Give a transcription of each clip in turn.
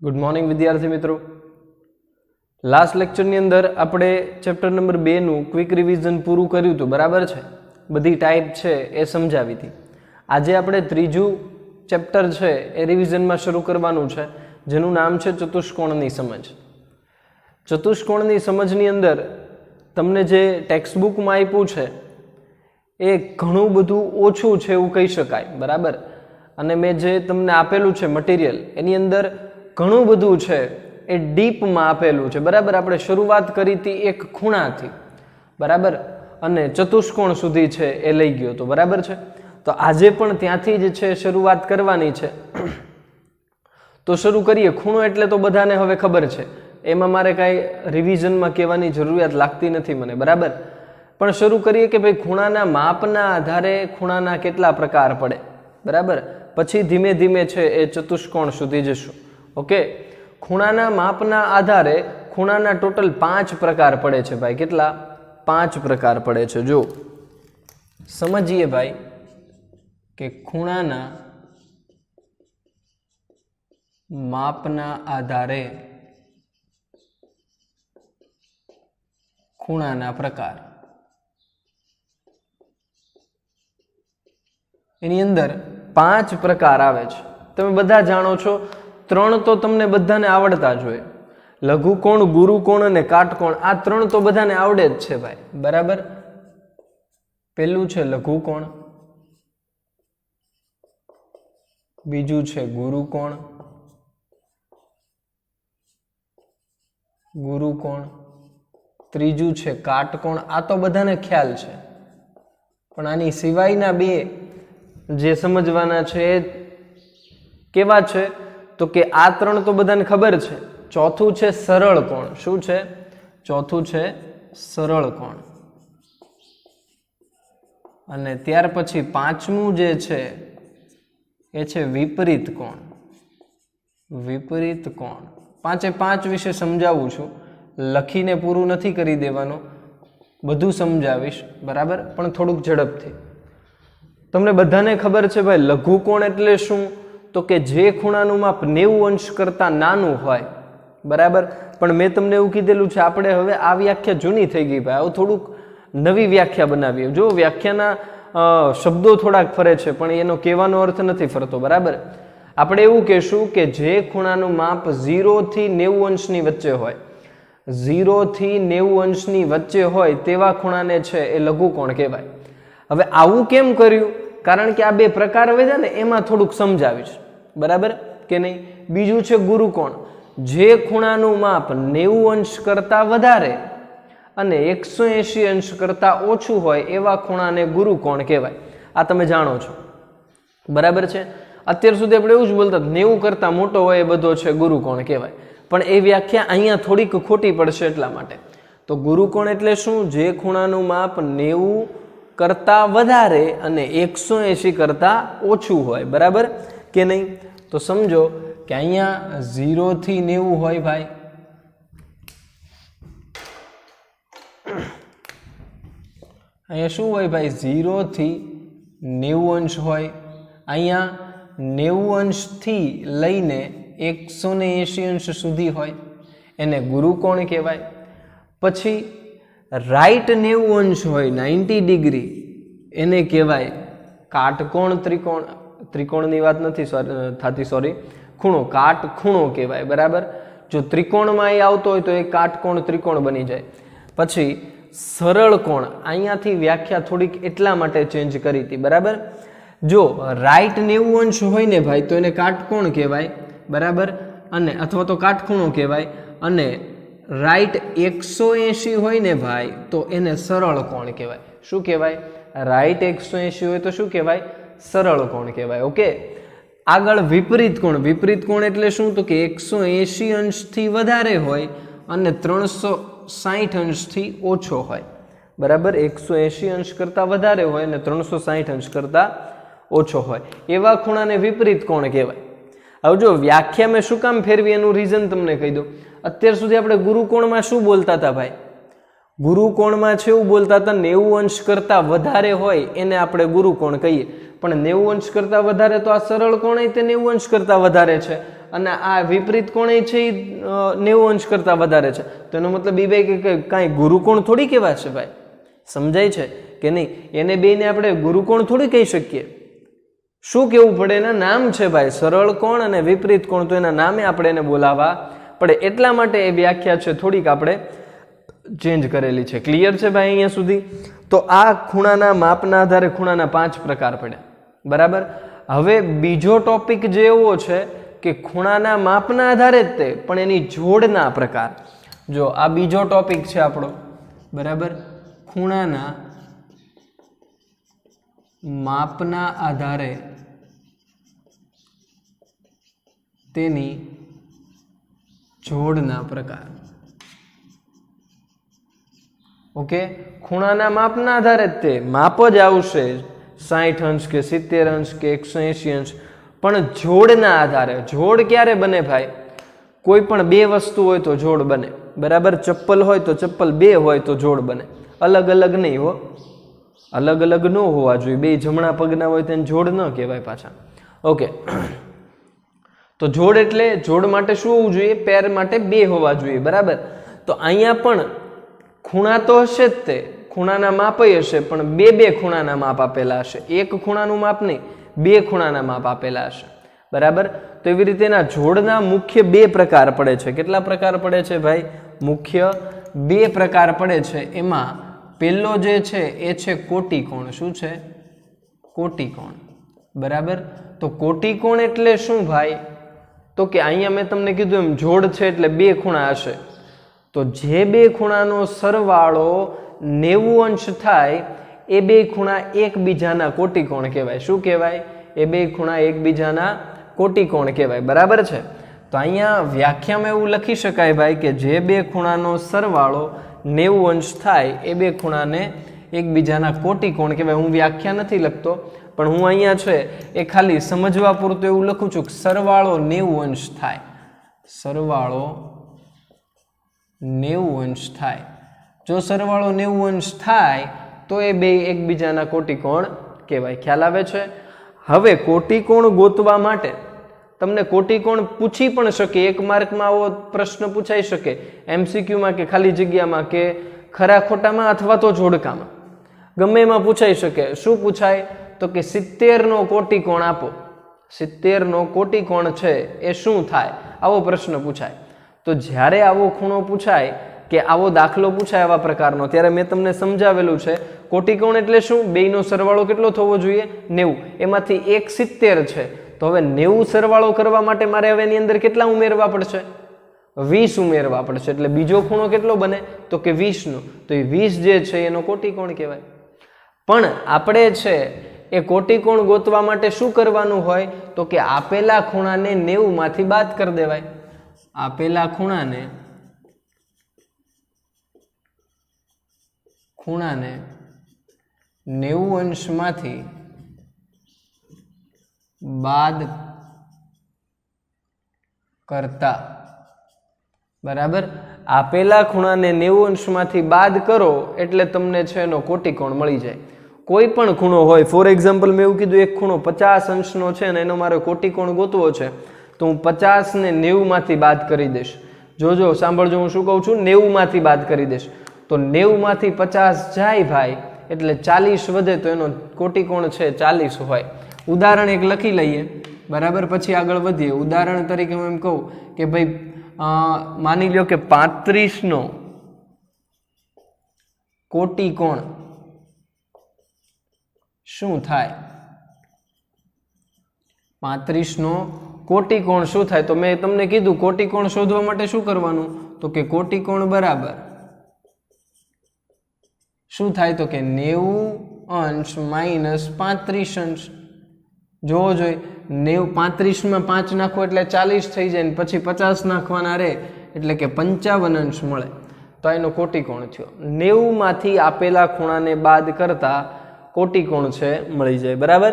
Good morning विद्यार्थी मित्रों। Last lecture अंदर આપણે ચેપ્ટર નંબર 2 નું ક્વિક રિવિઝન પૂરું કર્યું હતું, બરાબર છે? બધી ટાઈપ છે એ સમજાવી હતી. આજે આપણે ત્રીજું ચેપ્ટર છે એ રિવિઝનમાં શરૂ કરવાનું છે, જેનું નામ છે ચતુષ્કોણની સમજ. ચતુષ્કોણની સમજની અંદર તમને જે ટેક્સ્ટ બુકમાં આપ્યું છે એ ઘણું બધું ઓછું છે એવું કહી શકાય, બરાબર? અને મેં જે તમને આપેલું છે મટીરિયલ એની અંદર ઘણું બધું છે એ ડીપમાં આપેલું છે, બરાબર? આપણે શરૂઆત કરી હતી એક ખૂણાથી, બરાબર, અને ચતુષ્કોણ સુધી છે એ લઈ ગયો હતો, બરાબર છે? તો આજે પણ ત્યાંથી જ છે શરૂઆત કરવાની છે. તો શરૂ કરીએ. ખૂણો એટલે તો બધાને હવે ખબર છે, એમાં મારે કાંઈ રિવિઝનમાં કહેવાની જરૂરિયાત લાગતી નથી મને, બરાબર? પણ શરૂ કરીએ કે ભાઈ ખૂણાના માપના આધારે ખૂણાના કેટલા પ્રકાર પડે, બરાબર? પછી ધીમે ધીમે છે એ ચતુષ્કોણ સુધી જશું. ઓકે, ખૂણાના માપના આધારે ખૂણાના ટોટલ 5 પ્રકાર પડે છે ભાઈ. કેટલા? 5 પ્રકાર પડે છે. જો સમજીએ ભાઈ કે ખૂણાના માપના આધારે ખૂણાના પ્રકાર. એની અંદર 5 પ્રકાર આવે છે. તમે બધા જાણો છો. 3 તો તમને બધાને આવડતા જ હોય: લઘુકોણ, ગુરુકોણ અને કાટકોણ. આ 3 તો બધાને આવડે જ છે ભાઈ, બરાબર? પહેલું છે લઘુકોણ, બીજું છે ગુરુકોણ, ત્રીજું છે કાટકોણ. આ તો બધાને ખ્યાલ છે, પણ આની સિવાયના 2 જે સમજવાના છે એ કેવા છે? તો કે આ 3 તો બધાને ખબર છે. ચોથું છે સરળ કોણ. શું છે? ચોથું છે સરળ કોણ. અને ત્યાર પછી 5મું જે છે એ છે વિપરીત કોણ. વિપરીત કોણ. 5 વિશે સમજાવું છું, લખીને પૂરું નથી કરી દેવાનું, બધું સમજાવીશ, બરાબર? પણ થોડુંક ઝડપથી. તમને બધાને ખબર છે ભાઈ લઘુકોણ એટલે શું? તો કે જે ખૂણાનું માપ 90 અંશ કરતા નાનું હોય, બરાબર? પણ મેં તમને એવું કીધેલું છે, આપણે હવે આ વ્યાખ્યા જૂની થઈ ગઈ ભાઈ, હવે થોડુંક નવી વ્યાખ્યા બનાવીએ. જો વ્યાખ્યાના શબ્દો થોડાક ફરે છે, પણ એનો કહેવાનો અર્થ નથી ફરતો, બરાબર? આપણે એવું કહેશું કે જે ખૂણાનું માપ 0 થી 90 અંશની વચ્ચે હોય, 0 થી 90 અંશની વચ્ચે હોય તેવા ખૂણાને છે એ લઘુકોણ કહેવાય. હવે આવું કેમ કર્યું? કારણ કે આ 2 પ્રકાર વધ્યા ને એમાં થોડુંક સમજાવીશ, બરાબર કે નહીં? બીજું છે ગુરુકોણ. જે ખૂણાનું માપ 90 અંશ કરતા વધારે અને 180 અંશ કરતા ઓછું હોય એવા ખૂણાને ગુરુકોણ કહેવાય. આ તમે જાણો છો, બરાબર છે? અત્યાર સુધી આપણે એવું જ બોલતા 90 કરતા મોટો હોય એ બધો છે ગુરુકોણ કહેવાય, પણ એ વ્યાખ્યા અહીંયા થોડીક ખોટી પડશે એટલા માટે. તો ગુરુકોણ એટલે શું? જે ખૂણાનું માપ 90 કરતા વધારે અને 180 કરતા ઓછું હોય, બરાબર કે નહીં? તો સમજો કે અહીંયા 0 થી 90 હોય ભાઈ, અહીંયા શું હોય ભાઈ? 0 થી 90 અંશ હોય. અહીંયા 90 અંશથી લઈને 180 અંશ સુધી હોય, એને ગુરુકોણ કહેવાય. પછી રાઈટ 90 અંશ હોય, 90 ડિગ્રી, એને કહેવાય કાટકોણ. ત્રિકોણની વાત નથી થતી, સોરી, ખૂણો. કાટખૂણો કહેવાય, બરાબર? જો ત્રિકોણમાં એ આવતો હોય તો એ કાટકોણ ત્રિકોણ બની જાય. પછી સરળ કોણ. અહીંયાથી વ્યાખ્યા થોડીક એટલા માટે ચેન્જ કરી હતી, બરાબર? જો રાઈટ 90 અંશ હોય ને ભાઈ તો એને કાટકોણ કહેવાય, બરાબર? અને અથવા તો કાટખૂણો કહેવાય. અને રાઈટ 180 હોય ને ભાઈ તો એને સરળ કોણ કહેવાય. શું કહેવાય? રાઈટ 180 હોય તો શું કહેવાય? સરળ કોણ કહેવાય. ઓકે, આગળ વિપરીત કોણ. વિપરીત કોણ એટલે શું? તો કે 180 અંશથી વધારે હોય અને 360 અંશથી ઓછો હોય, બરાબર? 180 અંશ કરતા વધારે હોય અને 360 અંશ કરતા ઓછો હોય એવા ખૂણાને વિપરીત કોણ કહેવાય. હવે જો વ્યાખ્યા મેં શું કામ ફેરવી એનું રીઝન તમને કહી દઉં. અત્યાર સુધી આપણે ગુરુકોણમાં શું બોલતા હતા ભાઈ? ગુરુકોણમાં છે એવું બોલતા હતા 90 અંશ કરતા વધારે હોય એને આપણે ગુરુકોણ કહીએ. પણ 90 અંશ કરતા વધારે તો આ સરળ કોણ તે 90 અંશ કરતા વધારે છે, અને આ વિપરીત કોણ છે એ 90 અંશ કરતાં વધારે છે, તો એનો મતલબ એ ભાઈ કે કાંઈ ગુરુકોણ થોડી કહેવાય છે ભાઈ, સમજાય છે કે નહીં? એને બેને આપણે ગુરુકોણ થોડી કહી શકીએ, શું કહેવું પડે? એના નામ છે ભાઈ, સરળ કોણ અને વિપરીત કોણ, તો એના નામે આપણે એને બોલાવવા પડે. એટલા માટે એ વ્યાખ્યા છે થોડીક આપણે ચેન્જ કરેલી છે. ક્લિયર છે ભાઈ અહીંયા સુધી? તો આ ખૂણાના માપના આધારે ખૂણાના 5 પ્રકાર પડ્યા, બરાબર. હવે બીજો ટોપિક જે એવો છે કે ખૂણાના માપના આધારે જ તે, પણ એની જોડના પ્રકાર. જો આ બીજો ટોપિક છે આપણો, બરાબર. ખૂણાના માપના આધારે તેની જોડના પ્રકાર. ઓકે, ખૂણાના માપના આધારે જ તે માપ જ આવશે, 60 અંશ કે 70 અંશ કે 180 અંશ, પણ જોડના આધારે. જોડ ક્યારે બને ભાઈ? કોઈ પણ બે વસ્તુ હોય તો જોડ બને, બરાબર. ચપ્પલ હોય તો ચપ્પલ બે હોય તો જોડ બને, અલગ અલગ નહીં હો, અલગ અલગ ન હોવા જોઈએ. બે જમણા પગના હોય તેને જોડ ન કહેવાય પાછા. ઓકે, તો જોડ એટલે જોડ માટે શું હોવું જોઈએ? પેર માટે બે હોવા જોઈએ, બરાબર. તો અહીંયા પણ ખૂણા તો હશે જ, તે ખૂણાના માપ હશે, પણ બે ખૂણાના માપ આપેલા હશે. એક ખૂણાનું માપ નહીં, બે ખૂણાના માપ આપેલા હશે, બરાબર. તો એવી રીતે એના જોડના મુખ્ય 2 પ્રકાર પડે છે. કેટલા પ્રકાર પડે છે ભાઈ? મુખ્ય 2 પ્રકાર પડે છે. એમાં પહેલો જે છે એ છે કોટિકોણ. શું છે? કોટિકોણ, બરાબર. તો કોટિકોણ એટલે શું ભાઈ? તો કે અહીંયા મેં તમને કીધું એમ જોડ છે એટલે 2 ખૂણા હશે, તો જે 2 ખૂણાનો સરવાળો 90 અંશ થાય એ 2 ખૂણા એકબીજાના કોટિકોણ કહેવાય. શું કહેવાય? એ 2 ખૂણા એકબીજાના કોટિકોણ કહેવાય, બરાબર છે. તો અહીંયા વ્યાખ્યામાં એવું લખી શકાય ભાઈ કે જે 2 ખૂણાનો સરવાળો 90 અંશ થાય એ 2 ખૂણાને એકબીજાના કોટિકોણ કહેવાય. હું વ્યાખ્યા નથી લખતો, પણ હું અહીંયા છે એ ખાલી સમજવા પૂરતું એવું લખું છું કે સરવાળો 90 અંશ થાય, સરવાળો 90 અંશ થાય. જો સરવાળો 90 અંશ થાય તો એ 2 એકબીજાના કોટિકોણ કહેવાય. ખ્યાલ આવે છે? હવે કોટિકોણ ગોતવા માટે તમને કોટિકોણ પૂછી પણ શકે. 1 માર્કમાં આવો પ્રશ્ન પૂછાઈ શકે, MCQમાં કે ખાલી જગ્યામાં કે ખરા ખોટામાં અથવા તો જોડકામાં, ગમે એમાં પૂછાઈ શકે. શું પૂછાય? તો કે 70 નો કોટિકોણ આપો. 70 નો કોટિકોણ છે એ શું થાય? આવો પ્રશ્ન પૂછાય. તો જ્યારે આવો ખૂણો પૂછાય કે આવો દાખલો પૂછાય આવા પ્રકારનો, ત્યારે મેં તમને સમજાવેલું છે કોટિકોણ એટલે શું? બેયનો સરવાળો કેટલો થવો જોઈએ? 90. એમાંથી એક 70 છે, તો હવે 90 સરવાળો કરવા માટે મારે હવે એની અંદર કેટલા ઉમેરવા પડશે? 20 ઉમેરવા પડશે. એટલે બીજો ખૂણો કેટલો બને? તો કે 20 નો. તો એ 20 જે છે એનો કોટિકોણ કહેવાય. પણ આપણે છે એ કોટિકોણ ગોતવા માટે શું કરવાનું હોય? તો કે આપેલા ખૂણાને 90 માંથી બાદ કરી દેવાય. આપેલા ખૂણાને 90 અંશમાંથી બાદ કરતા, બરાબર. આપેલા ખૂણાને 90 અંશમાંથી બાદ કરો એટલે તમને છે એનો કોટિકોણ મળી જાય. કોઈ પણ ખૂણો હોય, ફોર એક્ઝામ્પલ મેં એવું કીધું એક ખૂણો 50 અંશનો છે ને એનો મારો કોટિકોણ ગોતવો છે, તો હું 50 ને 90 માંથી બાદ કરી દઈશ. જોજો, સાંભળજો હું શું કહું છું. 90 માંથી બાદ કરી દઈશ તો 90 માંથી 50 જાય ભાઈ એટલે 40 વધે, તો એનો કોટિકોણ છે 40 હોય. ઉદાહરણ એક લખી લઈએ, બરાબર, પછી આગળ વધીએ. ઉદાહરણ તરીકે હું એમ કહું કે ભાઈ માની લો કે 35 નો કોટિકોણ શું થાય? 35 નો કોટિકોણ શું થાય? તો મેં તમને કીધું કોટિકોણ શોધવા માટે શું કરવાનું? તો કે કોટિકોણ બરાબર શું થાય? તો કે 90 અંશ માઇનસ 35 અંશ. જોવો જોઈએ, 35 માં 5 નાખો એટલે 40 થઈ જાય, ને પછી 50 નાખવાના રહે એટલે કે 55 અંશ મળે. તો એનો કોટિકોણ થયો. 90 માંથી આપેલા ખૂણાને બાદ કરતા કોટિકોણ છે મળી જાય, બરાબર.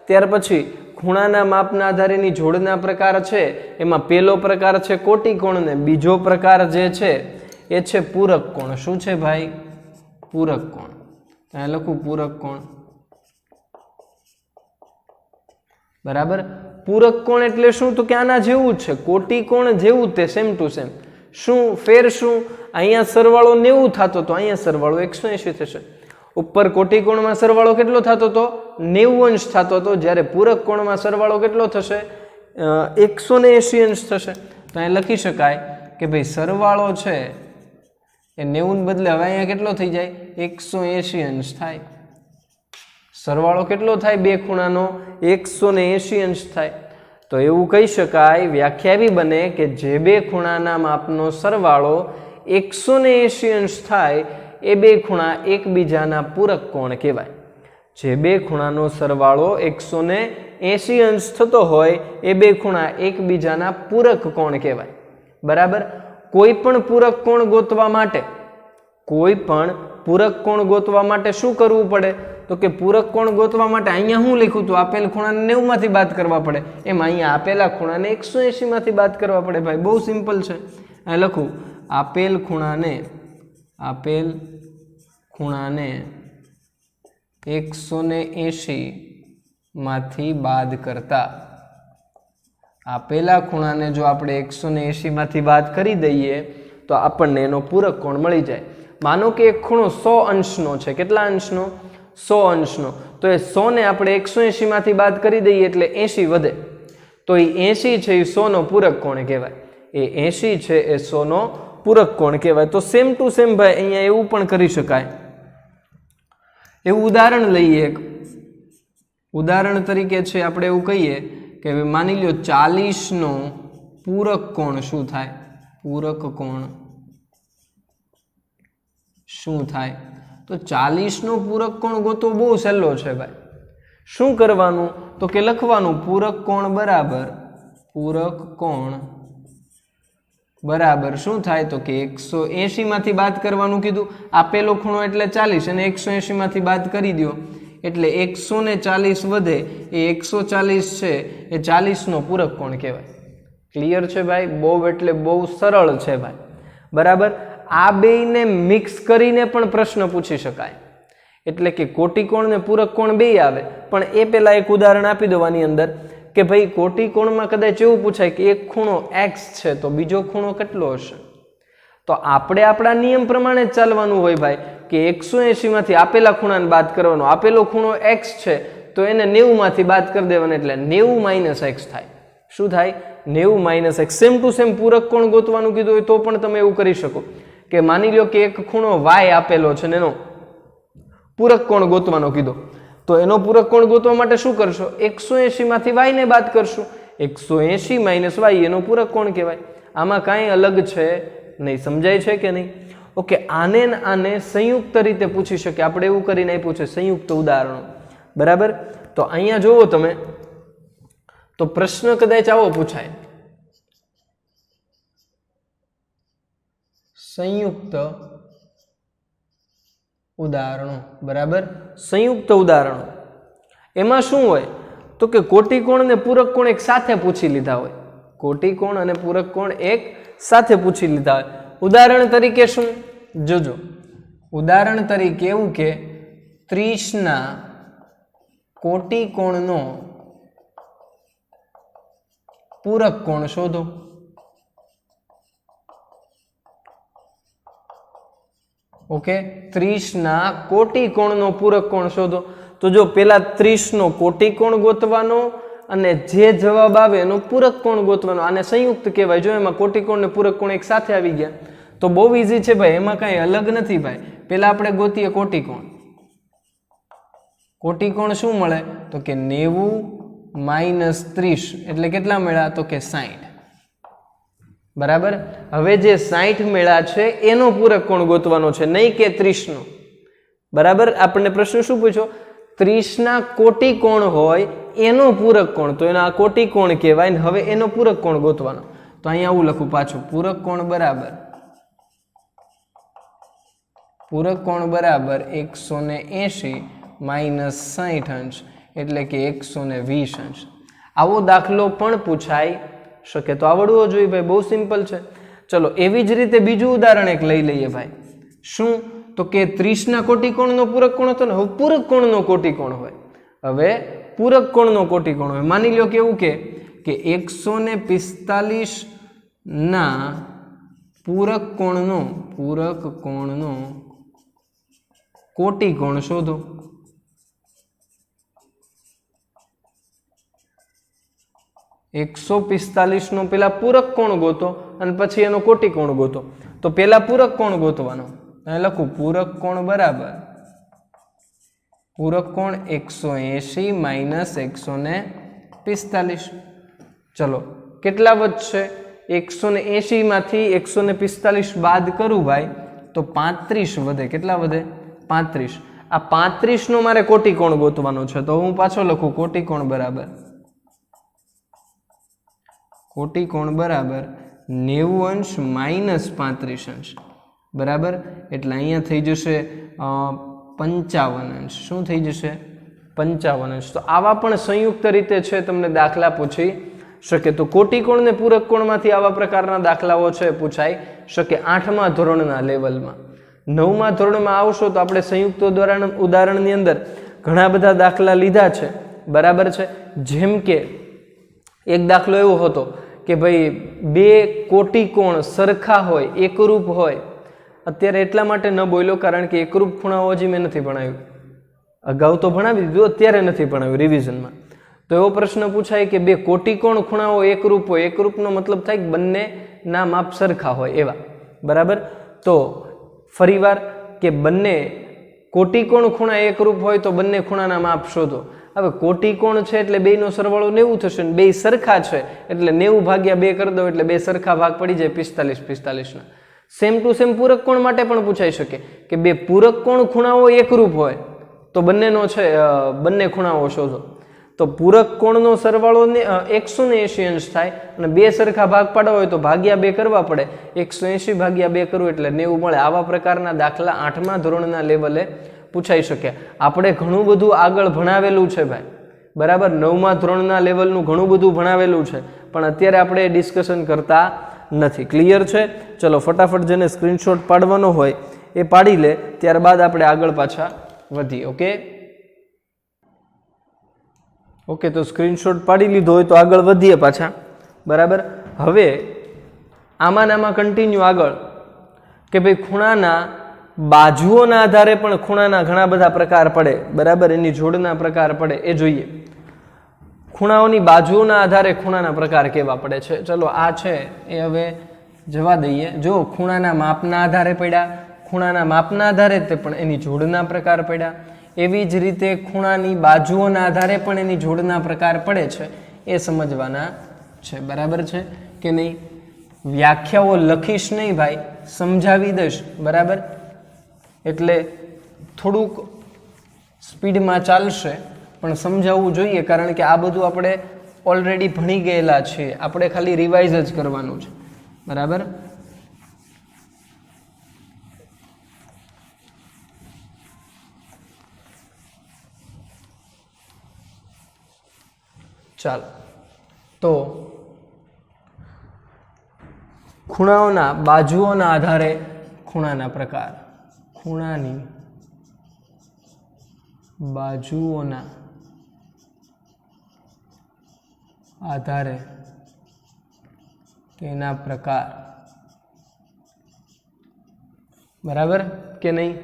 ત્યાર પછી ખૂણાના માપના આધારેની જોડના પ્રકાર છે. એમાં પહેલો પ્રકાર છે કોટિકોણ ને બીજો પ્રકાર જે છે એ છે પૂરક કોણ. શું છે ભાઈ? પૂરક કોણ. ત્યાં લખું પૂરક કોણ, બરાબર. પૂરક કોણ એટલે શું? તો કે આના જેવું જ છે, કોટિકોણ જેવું તે સેમ ટુ સેમ. શું ફેર? શું અહીંયા સરવાળો 90 થતો તો અહીંયા સરવાળો 180 થશે. ઉપર કોટિકોણમાં સરવાળો કેટલો થતો તો 90 અંશ થતો હતો, જ્યારે પૂરક કોણમાં સરવાળો કેટલો થશે? 180 અંશ થશે. તો અહીં લખી શકાય કે ભાઈ સરવાળો છે એ 90 બદલે હવે અહીંયા કેટલો થઈ જાય? 180 અંશ થાય. સરવાળો કેટલો થાય બે ખૂણાનો? 180 અંશ થાય. તો એવું કહી શકાય, વ્યાખ્યા એવી બને કે જે બે ખૂણાના માપનો સરવાળો 180 અંશ થાય એ બે ખૂણા એકબીજાના પૂરક કોણ કહેવાય. જે બે ખૂણાનો સરવાળો 180 અંશ થતો હોય એ બે ખૂણા એકબીજાના પૂરક કોણ કહેવાય. બરાબર. કોઈ પણ પૂરક કોણ ગોતવા માટે શું કરવું પડે? તો કે પૂરક કોણ ગોતવા માટે અહીંયા હું લખ્યું હતું? આપેલ ખૂણાને 90 માંથી બાદ કરવા પડે. એમ અહીંયા આપેલા ખૂણાને 180 માંથી બાદ કરવા પડે. ભાઈ બહુ સિમ્પલ છે. અહીં લખું આપેલ ખૂણાને 180 માંથી બાદ કરતા, આપેલા ખૂણાને જો આપણે 180 માંથી બાદ કરી દઈએ તો આપણને એનો પૂરક કોણ મળી જાય. માનો કે એક ખૂણો 100 અંશનો છે. કેટલા અંશનો? 100 અંશનો. તો એ 100 ને આપણે 180 માંથી બાદ કરી દઈએ એટલે 80 વધે. તો એ 80 છે એ 100 નો પૂરક કોણ કહેવાય. એ 80 છે એ 100 નો પૂરક કોણ કહેવાય. તો સેમ ટુ સેમ ભાઈ અહીંયા એવું પણ કરી શકાય. એવું ઉદાહરણ લઈએ. એક ઉદાહરણ તરીકે છે આપણે એવું કહીએ કે માની લ્યો 40 નો પૂરક કોણ શું થાય? પૂરક કોણ શું થાય? તો 40 નો પૂરક કોણ ગોતવો બહુ સહેલો છે ભાઈ. શું કરવાનું? તો કે લખવાનું પૂરક કોણ બરાબર શું થાય? તો કે 180 માંથી બાદ કરવાનું કીધું. આપેલો ખૂણો એટલે 40 અને 180 માંથી બાદ કરી દો એટલે 140 વધે. એ 140 છે એ 40 નો પૂરક કોણ કહેવાય. ક્લિયર છે ભાઈ? બહુ એટલે બહુ સરળ છે ભાઈ. બરાબર. આ બેયને મિક્સ કરીને પણ પ્રશ્ન પૂછી શકાય. એટલે કે કોટિકોણ ને પૂરક કોણ બેય આવે. પણ એ પહેલા એક ઉદાહરણ આપી દેવાની અંદર કે ભાઈ કોટિકોણમાં કદાચ એવું પૂછાય કે એક ખૂણો x છે તો બીજો ખૂણો કેટલો હશે? તો આપણે આપણા નિયમ પ્રમાણે જ ચાલવાનું હોય ભાઈ કે 180 માંથી આપેલા ખૂણાને બાદ કરવાનો. આપેલો ખૂણો x છે તો એને 90 માંથી બાદ કરી દેવાનો એટલે 90 - x થાય. શું થાય? 90 - x. સેમ ટુ સેમ પૂરક કોણ ગોતવાનું કીધું હોય તો પણ તમે એવું કરી શકો કે માની લો કે એક ખૂણો y આપેલો છે ને એનો પૂરક કોણ ગોતવાનો કીધો. તો એનો પૂરક કોણ ગોતવા માટે શું કરશો? 180 માંથી y ને બાદ કરશું. 180 - y એનો પૂરક કોણ કહેવાય. આમાં કાંઈ અલગ છે નહીં. સમજાય છે કે નહીં? ઓકે. આને સંયુક્ત રીતે પૂછી શકે. આપણે એવું કરીને આપ્યું છે સંયુક્ત ઉદાહરણો. બરાબર. તો અહીંયા જોવો તમે તો પ્રશ્ન કદાચ આવો પૂછાય, સંયુક્ત ઉદાહરણો. બરાબર. સંયુક્ત ઉદાહરણો એમાં શું હોય? તો કે કોટિકોણ ને પૂરક કોણ એક સાથે પૂછી લીધા હોય. કોટિકોણ અને પૂરક કોણ એક સાથે પૂછી લીધા હોય. ઉદાહરણ તરીકે શું? જોજો. ઉદાહરણ તરીકે એવું કે 30 ના કોટિકોણનો પૂરક કોણ શોધો. ઓકે. 30 ના કોટિકોણનો પૂરક કોણ શોધો. તો જો પેલા 30 નો કોટિકોણ ગોતવાનો અને જે જવાબ આવે એનો પૂરક કોણ ગોતવાનો. આને સંયુક્ત કહેવાય. જો એમાં કોટિકોણ ને પૂરક કોણ એક સાથે આવી ગયા તો બહુ ઈઝી છે ભાઈ. એમાં કાંઈ અલગ નથી ભાઈ. પેલા આપણે ગોતીએ કોટિકોણ. કોટિકોણ શું મળે? તો કે 90 - 30 એટલે કેટલા મળ્યા? તો કે 60. બરાબર. હવે જે 60 મળ્યા છે એનો પૂરક કોણ ગોતવાનો છે, નહીં કે 30 નો. બરાબર. આપણને પ્રશ્ન શું પૂછ્યો? 30 ના કોટિકોણ હોય એનો પૂરક કોણ. તો એના કોટિકોણ કહેવાય ને. હવે એનો પૂરક કોણ ગોતવાનો. તો અહીંયા આવું લખું પાછું. પૂરક કોણ બરાબર 180 - 60 અંશ એટલે કે 120 અંશ. આવો દાખલો પણ પૂછાય શકે. તો આવડવો જોઈએ ભાઈ. બહુ સિમ્પલ છે. ચલો એવી જ રીતે બીજું ઉદાહરણ એક લઈ લઈએ ભાઈ. શું? તો કે 30 ના કોટિકોણનો પૂરક કોણ હતો ને. હવે પૂરક કોણનો કોટિકોણ હોય. હવે પૂરક કોણનો કોટિકોણ હોય. માની લો કે એવું કે કે 145 ના પૂરક કોણનો કોટી કોણ શોધો। એકસો 45 નો પેલા પૂરક કોણ ગોતો અને પછી એનો કોટી કોણ ગોતો। તો પેલા પૂરક કોણ ગોતવાનો, અહીં લખું પૂરક કોણ બરાબર પૂરક કોણ 180 માઇનસ 145। ચલો કેટલા વધશે, 180 માંથી 145 બાદ કરું ભાઈ તો 35 વધે। કેટલા વધે, 35। આ 35 નો મારે કોટી કોણ ગોતવાનો છે, તો હું પાછો લખું કોટી કોણ બરાબર 90 અંશ માઇનસ 35 અંશ બરાબર, એટલે અહીંયા થઈ જશે 55 અંશ। શું થઈ જશે, 55 અંશ। તો આવા પણ સંયુક્ત રીતે છે તમને દાખલા પૂછી શકે। તો કોટી કોણ ને પૂરક કોણમાંથી આવા પ્રકારના દાખલાઓ છે પૂછાઈ શકે 8મા ધોરણના લેવલમાં। 9મા ધોરણમાં આવશો તો આપણે સંયુક્ત ઉદાહરણની અંદર ઘણા બધા દાખલા લીધા છે બરાબર છે। જેમ કે એક દાખલો એવો હતો કે ભાઈ બે કોટી કોણ સરખા હોય એકરૂપ હોય। અત્યારે એટલા માટે ન બોલ્યો કારણ કે એકરૂપ ખૂણાઓ હજી મેં નથી ભણાવ્યું, અગાઉ તો ભણાવી દીધું, અત્યારે નથી ભણાવ્યું રિવિઝનમાં। તો એવો પ્રશ્ન પૂછાય કે બે કોટી કોણ ખૂણાઓ એકરૂપ હોય, એકરૂપનો મતલબ થાય કે બંનેના માપ સરખા હોય એવા બરાબર। તો ફરીવાર કે બંને કોટી કોણ ખૂણા એકરૂપ હોય તો બંને ખૂણાના માપ શોધો। હવે કોટી કોણ છે એટલે બેયનો સરવાળો 90 થશે ને બે સરખા છે એટલે 90 ભાગ્યા 2 કરી દો એટલે બે સરખા ભાગ પડી જાય 45 ના। સેમ ટુ સેમ પૂરક કોણ માટે પણ પૂછાઈ શકે કે બે પૂરક કોણ ખૂણાઓ એકરૂપ હોય તો બંનેનો છે બંને ખૂણાઓ શોધો। તો પૂરક કોણનો સરવાળો 180 અંશ થાય અને બે સરખા ભાગ પાડવા હોય તો ભાગ્યા 2 કરવા પડે, 180 ભાગ્યા 2 કરવું એટલે 90 મળે। આવા પ્રકારના દાખલા 8મા ધોરણના લેવલે પૂછાઈ શકે। આપણે ઘણું બધું આગળ ભણાવેલું છે ભાઈ બરાબર, 9મા ધોરણના લેવલનું ઘણું બધું ભણાવેલું છે પણ અત્યારે આપણે ડિસ્કશન કરતા નથી। ક્લિયર છે? ચલો ફટાફટ જેને સ્ક્રીનશોટ પાડવાનો હોય એ પાડી લે, ત્યારબાદ આપણે આગળ પાછા વધીએ। ઓકે તો સ્ક્રીનશોટ પાડી લીધો હોય તો આગળ વધીએ પાછા બરાબર। હવે આમાં કન્ટિન્યુ આગળ કે ભાઈ ખૂણાના બાજુઓના આધારે પણ ખૂણાના ઘણા બધા પ્રકાર પડે બરાબર, એની જોડના પ્રકાર પડે એ જોઈએ। ખૂણાઓની બાજુઓના આધારે ખૂણાના પ્રકાર કેવા પડે છે, ચલો આ છે એ હવે જવા દઈએ। જો ખૂણાના માપના આધારે પડ્યા, ખૂણાના માપના આધારે તે પણ એની જોડના પ્રકાર પડ્યા, એવી જ રીતે ખૂણાની બાજુઓના આધારે પણ એની જોડના પ્રકાર પડે છે એ સમજવાના છે બરાબર છે કે નહીં। વ્યાખ્યાઓ લખીશ નહીં ભાઈ, સમજાવી દઈશ બરાબર, એટલે થોડુંક સ્પીડમાં ચાલશે પણ સમજાવવું જોઈએ કારણ કે આ બધું આપણે ઓલરેડી ભણી ગયેલા છીએ, આપણે ખાલી રિવાઇઝ જ કરવાનું છે બરાબર। ચાલો તો ખૂણાઓના બાજુઓના આધારે ખૂણાના પ્રકાર, ખૂણાની બાજુઓના આધારે તેના પ્રકાર બરાબર કે નહીં।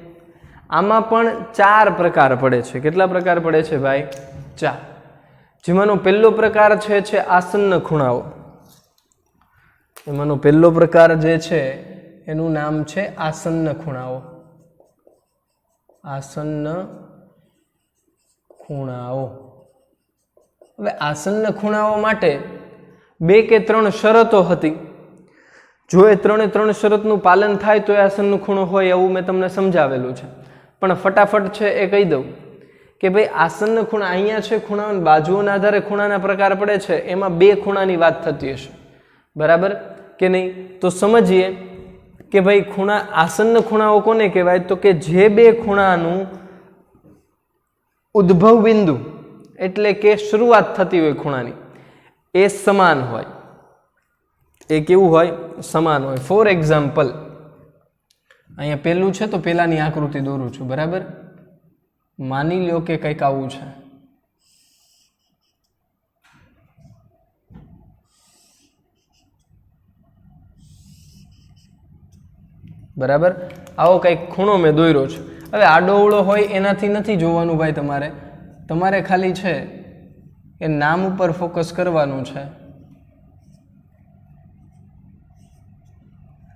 આમાં પણ 4 પ્રકાર પડે છે। કેટલા પ્રકાર પડે છે ભાઈ? 4। જેમાંનો પહેલો પ્રકાર છે આસન્ન ખૂણાઓ। એમાંનો પહેલો પ્રકાર જે છે એનું નામ છે આસન્ન ખૂણાઓ। આસન્ન ખૂણાઓ। હવે આસન્ન ખૂણાઓ માટે 2 કે 3 શરતો હતી। જો એ 3 શરતનું પાલન થાય તો એ આસન્ન ખૂણો હોય એવું મેં તમને સમજાવેલું છે, પણ ફટાફટ છે એ કહી દઉં કે ભાઈ આસન્ન ખૂણા અહીંયા છે, ખૂણાઓની બાજુઓના આધારે ખૂણાના પ્રકાર પડે છે, એમાં 2 ખૂણાની વાત થતી હશે બરાબર કે નહીં। તો સમજીએ કે ભાઈ ખૂણા આસન્ન ખૂણાઓ કોને કહેવાય, તો કે જે 2 ખૂણાનું ઉદ્ભવ બિંદુ એટલે કે શરૂઆત થતી હોય ખૂણાની એ સમાન હોય। એ કેવું હોય? સમાન હોય। ફોર એક્ઝામ્પલ અહીંયા પહેલું છે તો પહેલાની આકૃતિ દોરું છું બરાબર। માની લો કે કંઈક આવું છે, બરાબર. આવો કંઈક ખૂણો મેં દોર્યો છે. હવે આડો અવળો હોય એનાથી નથી જોવાનું ભાઈ, તમારે ખાલી છે એ નામ ઉપર ફોકસ કરવાનું છે.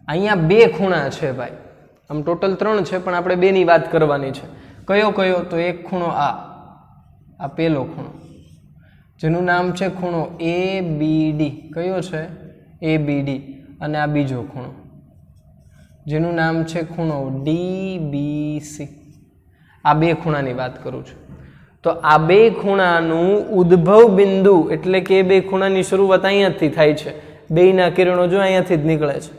અહીંયા 2 ખૂણા છે ભાઈ, આમ ટોટલ 3 છે પણ આપણે 2 ની વાત કરવાની છે. કયો? તો એક ખૂણો આ પહેલો ખૂણો જેનું નામ છે ખૂણો ABD. કયો છે? ABD. અને આ બીજો ખૂણો જેનું નામ છે ખૂણો DBC. આ 2 ખૂણાની વાત કરું છું. તો આ 2 ખૂણાનું ઉદ્ભવ બિંદુ એટલે કે 2 ખૂણાની શરૂઆત અહીંયાથી થાય છે. બેયના કિરણો જો અહીંયાથી જ નીકળે છે.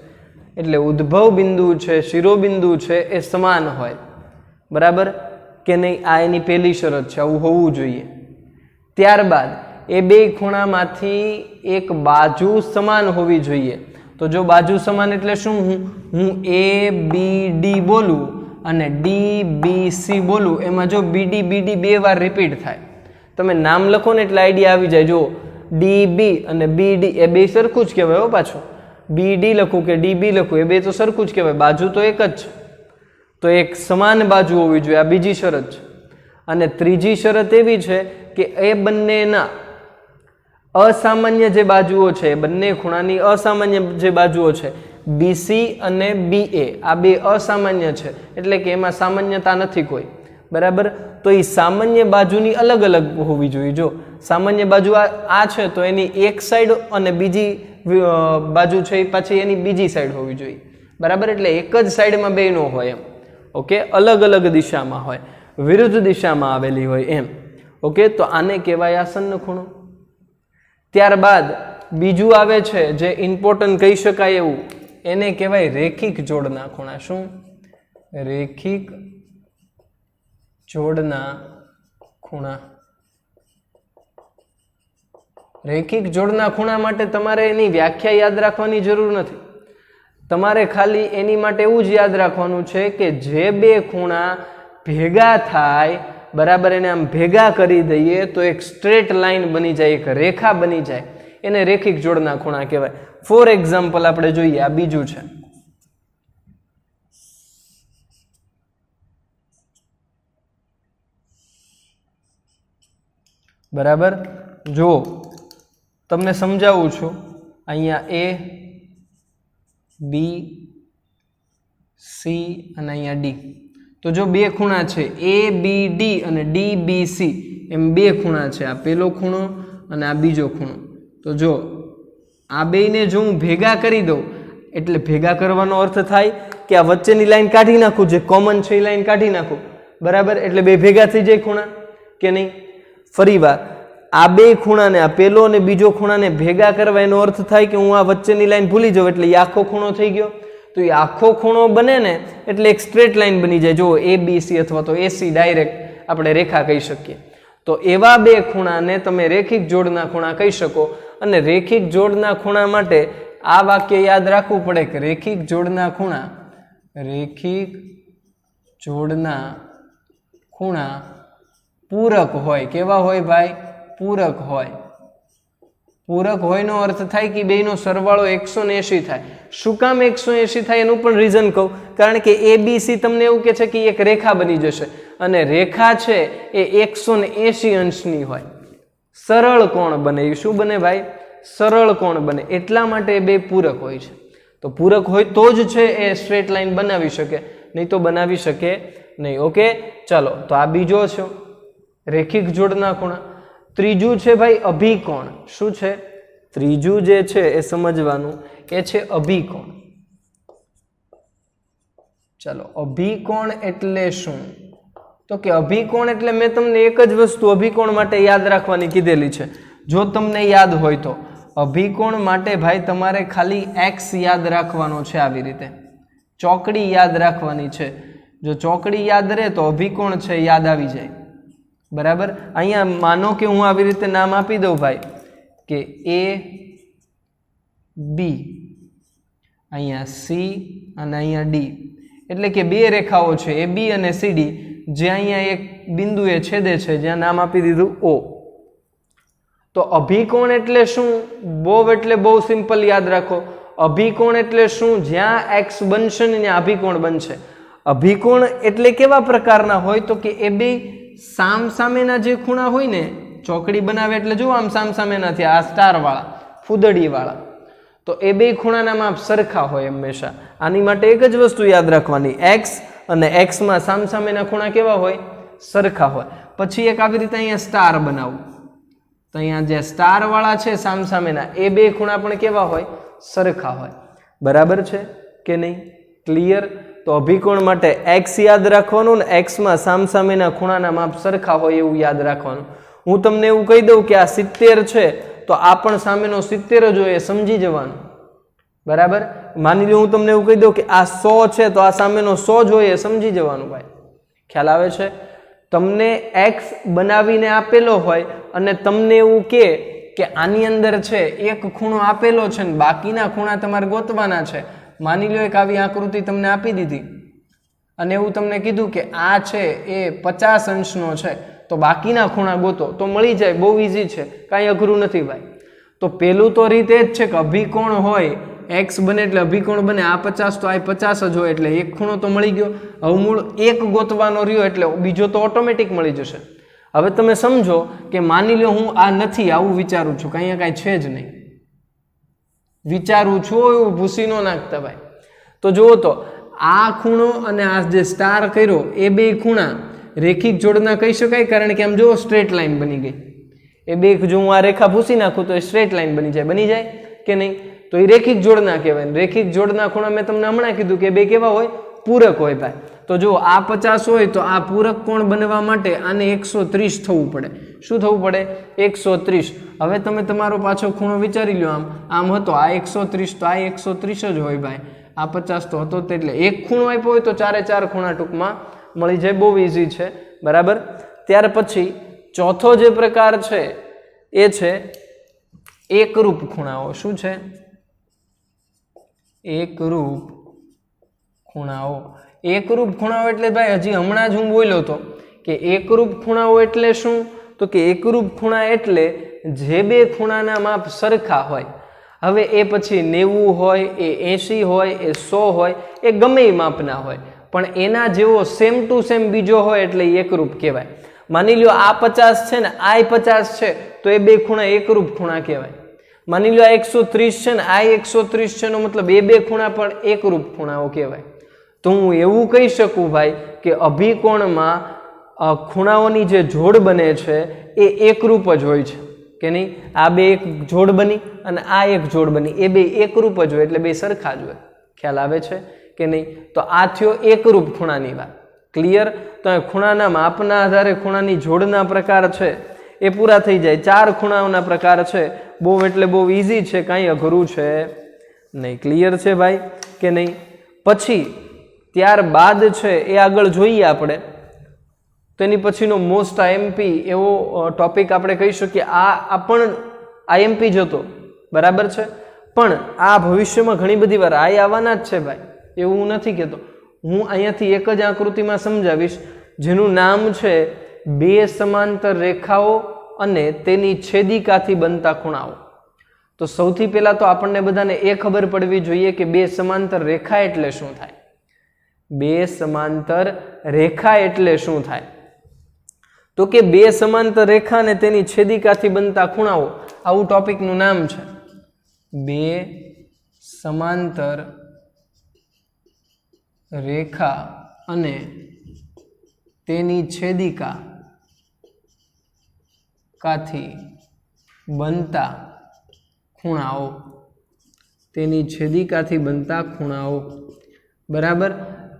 એટલે ઉદ્ભવ બિંદુ છે, શિરોબિંદુ છે એ સમાન હોય. બરાબર કે નહીં? આ એની પહેલી શરત છે, આવું હોવું જોઈએ. ત્યારબાદ એ 2 ખૂણામાંથી એક બાજુ સમાન હોવી જોઈએ. તો જો બાજુ સમાન એટલે શું? હું ABD બોલું અને DBC બોલું, એમાં જો BD 2 વાર રિપીટ થાય. તમે નામ લખો ને એટલે આઈડિયા આવી જાય. જો DB અને BD એ 2 સરખું જ કહેવાય હો. પાછું BD લખું કે DB લખું એ 2 તો સરખું જ કહેવાય, બાજુ તો એક જ છે. તો એક સમાન બાજુ હોવી જોઈએ, આ બીજી શરત છે. અને ત્રીજી શરત એવી છે કે એ બંનેના અસામાન્ય જે બાજુઓ છે, બંને ખૂણાની અસામાન્ય જે બાજુઓ છે BC અને BA, આ 2 અસામાન્ય છે એટલે કે એમાં સામાન્યતા નથી કોઈ. બરાબર. તો એ સામાન્ય બાજુની અલગ અલગ હોવી જોઈએ. જો સામાન્ય બાજુ આ છે તો એની એક સાઈડ અને બીજી બાજુ છે એ પાછી એની બીજી સાઈડ હોવી જોઈએ. બરાબર. એટલે એક જ સાઈડમાં 2 નો હોય એમ. ઓકે. અલગ અલગ દિશામાં હોય, વિરુદ્ધ દિશામાં આવેલી હોય એમ. ઓકે. તો આને કહેવાય આસન્ન ખૂણો. ત્યારબાદ બીજું આવે છે જે ઇમ્પોર્ટન્ટ કહી શકાય એવું, એને કહેવાય રેખિક જોડના ખૂણા. શું? રેખિક જોડના ખૂણા. રેખિક જોડના ખૂણા માટે તમારે એની વ્યાખ્યા યાદ રાખવાની જરૂર નથી. તમારે ખાલી એની માટે એવું જ યાદ રાખવાનું છે કે જે 2 ખૂણા ભેગા થાય, બરાબર, એને આમ ભેગા કરી દઈએ તો એક સ્ટ્રેટ લાઈન બની જાય, એક રેખા બની જાય, એને રેખિક જોડના ખૂણા કહેવાય. ફોર એક્ઝામ્પલ આપણે જોઈએ. આ બીજું છે. બરાબર. જો તમને સમજાવું છું, અહીંયા ABC અને અહીંયા D. તો જો 2 ખૂણા છે ABD અને DBC, એમ 2 ખૂણા છે. આ પહેલો ખૂણો અને આ બીજો ખૂણો. તો જો આ બેયને જો હું ભેગા કરી દઉં એટલે ભેગા કરવાનો અર્થ થાય કે આ વચ્ચેની લાઈન કાઢી નાખું, જે કોમન છે એ લાઈન કાઢી નાખું. બરાબર. એટલે 2 ભેગા થઈ જાય ખૂણા કે નહીં? ફરી વાર આ 2 ખૂણાને, આ પહેલો અને બીજો ખૂણાને ભેગા કરવા એનો અર્થ થાય કે હું આ વચ્ચેની લાઈન ભૂલી જાઉં એટલે એ આખો ખૂણો થઈ ગયો. તો એ આખો ખૂણો બને ને એટલે એક સ્ટ્રેટ લાઈન બની જાય. જો ABC અથવા તો AC ડાયરેક્ટ આપણે રેખા કહી શકીએ. તો એવા 2 ખૂણાને તમે રેખિક જોડના ખૂણા કહી શકો. અને રેખિક જોડના ખૂણા માટે આ વાક્ય યાદ રાખવું પડે કે રેખિક જોડના ખૂણા પૂરક હોય. કેવા હોય ભાઈ? પૂરક હોય. પૂરક હોયનો અર્થ થાય કે બેયનો સરવાળો 180 થાય. શું કામ 180 થાય એનું પણ રીઝન કહું. કારણ કે ABC તમને એવું કહે છે કે એક રેખા બની જશે અને રેખા છે એ 180 અંશની હોય. સરળ કોણ બને? શું બને ભાઈ? સરળ કોણ બને. એટલા માટે એ 2 પૂરક હોય છે. તો પૂરક હોય તો જ છે એ સ્ટ્રેટ લાઈન બનાવી શકે, નહીં તો બનાવી શકે નહીં. ઓકે. ચાલો, તો આ બીજો છે રેખિક જોડના ખૂણા. ત્રીજું છે ભાઈ અભિકોણ. શું છે? ત્રીજું જે છે એ સમજવાનું, એ છે અભિકોણ. ચાલો, અભિકોણ એટલે શું? તો કે અભિકોણ એટલે મેં તમને એક જ વસ્તુ અભિકોણ માટે યાદ રાખવાની કીધેલી છે. જો તમને યાદ હોય તો અભિકોણ માટે ભાઈ તમારે ખાલી x યાદ રાખવાનો છે. આવી રીતે ચોકડી યાદ રાખવાની છે. જો ચોકડી યાદ રહે તો અભિકોણ છે યાદ આવી જાય. બરાબર. અહીંયા માનો કે હું આવી રીતે નામ આપી દઉં ભાઈ કે AB, અહીંયા C અને અહીંયા D. એટલે કે 2 રેખાઓ છે AB અને CD, જે અહીંયા એક બિંદુએ છેદે છે, જ્યાં નામ આપી દીધું O. તો અભિકોણ એટલે શું? બહુ એટલે બહુ સિમ્પલ યાદ રાખો. અભિકોણ એટલે શું? જ્યાં x બનશે ને ત્યાં અભિકોણ બનશે. અભિકોણ એટલે કેવા પ્રકારના હોય? તો કે એ બે સામસામેના જે ખૂણા હોય ને, ચોકડી બનાવે એટલે જો આમ સામસામેના થયા, આ સ્ટાર વાળા, ફૂદડી વાળા, તો એ બે ખૂણાના માપ સરખા હોય હંમેશા. આની માટે એક જ વસ્તુ યાદ રાખવાની, x અને x માં સામસામેના ખૂણા કેવા હોય? સરખા હોય. પછી એક આવી રીતે અહીંયા સ્ટાર બનાવું, તો અહીંયા જે સ્ટાર વાળા છે સામસામેના, એ બે ખૂણા પણ કેવા હોય? સરખા હોય. બરાબર છે કે નહીં? ક્લિયર? તો અભિકોણ માટે x યાદ રાખવાનું ને x માં સામસામેના ખૂણાના માપ સરખા હોય એવું યાદ રાખવાનું. હું તમને એવું કહી દઉં કે આ 70 છે તો આ પણ સામેનો 70 જ હોય, સમજી જવાનું. બરાબર? માની લો હું તમને એવું કહી દઉં કે આ 100 છે તો આ સામેનો 100 જ હોય, સમજી જવાનું ભાઈ. ખ્યાલ આવે છે? તમને x બનાવીને આપેલો હોય અને તમને એવું કે આની અંદર છે એક ખૂણો આપેલો છે ને બાકીના ખૂણા તમારે ગોતવાના છે. માની લો એક આવી આકૃતિ તમને આપી દીધી અને એવું તમને કીધું કે આ છે એ 50 અંશનો છે, તો બાકીના ખૂણા ગોતો, તો મળી જાય. બહુ ઈઝી છે, કાંઈ અઘરું નથી ભાઈ. તો પેલું તો રીત એ જ છે કે અભિકોણ હોય, x બને એટલે અભિકોણ બને, આ 50 તો આ 50 જ હોય એટલે એક ખૂણો તો મળી ગયો. હવે મૂળ એક ગોતવાનો રહ્યો એટલે બીજો તો ઓટોમેટિક મળી જશે. હવે તમે સમજો કે માની લો હું આ નથી, આવું વિચારું છું કે અહીંયા કાંઈ છે જ નહીં, વિચારું છું એવું ભૂસી નો નાખતા ભાઈ. તો જુઓ તો આ ખૂણો અને આ જે સ્ટાર કર્યો એ બે ખૂણા રેખિક જોડના કહી શકાય, કારણ કે આમ જો સ્ટ્રેટ લાઈન બની ગઈ. એ બે જો હું આ રેખા ભૂસી નાખું તો એ સ્ટ્રેટ લાઈન બની જાય કે નહીં? તો એ રેખિક જોડના કહેવાય. રેખિક જોડના ખૂણા મેં તમને હમણાં કીધું કે બે કેવા હોય? પૂરક હોય ભાઈ. તો જો આ 50 હોય તો આ પૂરક કોણ બનવા માટે આને 130 થવું પડે. શું થવું પડે? 130. હવે તમે તમારો પાછો ખૂણો વિચારી લો, આમ હતો, આ 130 તો આ 130 જ હોય ભાઈ. આ 50 તો હતો, એટલે એક ખૂણો આપ્યો હોય તો 4 ખૂણા ટૂંકમાં મળી જાય. બહુ ઈઝી છે. બરાબર? ત્યાર પછી ચોથો જે પ્રકાર છે એ છે એકરૂપ ખૂણાઓ. શું છે? એકરૂપ ખૂણાઓ. એકરૂપ ખૂણાઓ એટલે ભાઈ હજી હમણાં જ હું બોલ્યો હતો કે એકરૂપ ખૂણાઓ એટલે શું? તો કે એકરૂપ ખૂણા એટલે જે બે ખૂણાના માપ સરખા હોય. હવે એ પછી 90 હોય, એ 80 હોય, એ 100 હોય, એ ગમે એ માપના હોય, પણ એના જેવો સેમ ટુ સેમ બીજો હોય એટલે એકરૂપ કહેવાય. માની લો આ 50 છે ને આ 50 છે તો એ બે ખૂણા એકરૂપ ખૂણા કહેવાય. માની લો આ 130 છે ને આ 130 છે, નો મતલબ એ બે ખૂણા પણ એકરૂપ ખૂણાઓ કહેવાય. તો હું એવું કહી શકું ભાઈ કે અભિકોણમાં ખૂણાઓની જે જોડ બને છે એ એકરૂપ જ હોય છે કે નહીં? આ બે એક જોડ બની અને આ એક જોડ બની, એ બે એકરૂપ જ હોય એટલે બે સરખા જ હોય. ખ્યાલ આવે છે કે નહીં? તો આ થયો એકરૂપ ખૂણાની વાત. ક્લિયર? તો ખૂણાના માપના આધારે ખૂણાની જોડના પ્રકાર છે એ પૂરા થઈ જાય. 4 ખૂણાઓના પ્રકાર છે. બહુ એટલે બહુ ઈઝી છે, કાંઈ અઘરું છે નહીં. ક્લિયર છે ભાઈ કે નહીં? પછી ત્યારબાદ છે એ આગળ જોઈએ આપણે. તેની પછીનો મોસ્ટ આઈએમપી એવો ટોપિક આપણે કહી શકીએ. આ પણ આઈએમપી જ હતો. બરાબર છે? પણ આ ભવિષ્યમાં ઘણી બધી વાર આ આવવાના જ છે ભાઈ, એવું હું નથી કહેતો. હું અહીંયાથી એક જ આકૃતિમાં સમજાવીશ જેનું નામ છે બે સમાંતર રેખાઓ અને તેની છેદિકાથી બનતા ખૂણાઓ. તો સૌથી પહેલા તો આપણને બધાને એ ખબર પડવી જોઈએ કે બે સમાંતર રેખા એટલે શું થાય. બે સમાંતર રેખા એટલે શું થાય? તો કે બે સમાંતર રેખા અને તેની છેદિકાથી બનતા ખૂણાઓ, આવું ટોપિકનું નામ છે. બે સમાંતર રેખા અને તેની છેદિકાથી બનતા ખૂણાઓ. તેની છેદિકાથી બનતા ખૂણાઓ. બરાબર?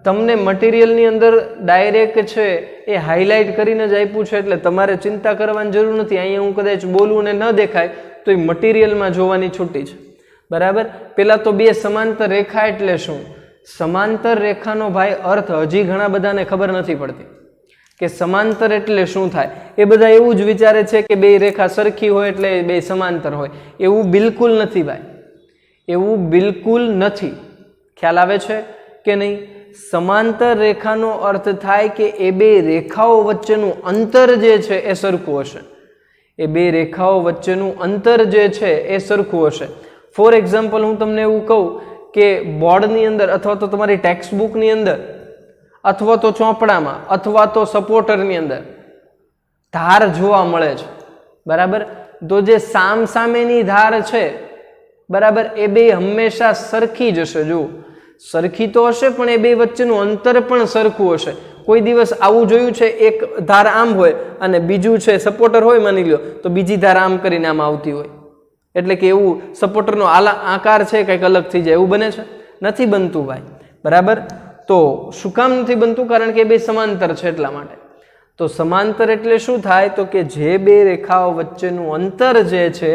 તમને મટીરિયલની અંદર ડાયરેક્ટ છે એ હાઇલાઇટ કરીને જ આપ્યું છે એટલે તમારે ચિંતા કરવાની જરૂર નથી. અહીંયા હું કદાચ બોલું ને ન દેખાય તો એ મટીરિયલમાં જોવાની છૂટી છે. બરાબર? પહેલાં તો બે સમાંતર રેખા એટલે શું? સમાંતર રેખાનો ભાઈ અર્થ હજી ઘણા બધાને ખબર નથી પડતી કે સમાંતર એટલે શું થાય. એ બધા એવું જ વિચારે છે કે બે રેખા સરખી હોય એટલે બે સમાંતર હોય. એવું બિલકુલ નથી ભાઈ, એવું બિલકુલ નથી. ખ્યાલ આવે છે કે નહીં? સમાંતર રેખાનો અર્થ થાય કે એ બે રેખાઓ વચ્ચેનું અંતર જે છે એ સરખું હશે. એ બે રેખાઓ વચ્ચેનું અંતર જે છે એ સરખું હશે. ફોર એક્ઝામ્પલ હું તમને એવું કહું કે બોર્ડની અંદર અથવા તો તમારી ટેક્સ્ટ બુકની અંદર અથવા તો ચોપડામાં અથવા તો સપોર્ટરની અંદર ધાર જોવા મળે છે, બરાબર? તો જે સામસામેની ધાર છે, બરાબર, એ બે હંમેશા સરખી જ હશે. જુઓ, સરખી તો હશે પણ એ બે વચ્ચેનું અંતર પણ સરખું હશે. કોઈ દિવસ આવું જોયું છે એક ધાર આમ હોય અને બીજું છે સપોર્ટર હોય, માની લો, તો બીજી ધાર આમ કરીને આમ આવતી હોય, એટલે કે એવું સપોર્ટરનો આકાર છે કંઈક અલગ થઈ જાય, એવું બને છે? નથી બનતું ભાઈ, બરાબર? તો શું કામ નથી બનતું? કારણ કે એ બે સમાંતર છે એટલા માટે. તો સમાંતર એટલે શું થાય? તો કે જે બે રેખાઓ વચ્ચેનું અંતર જે છે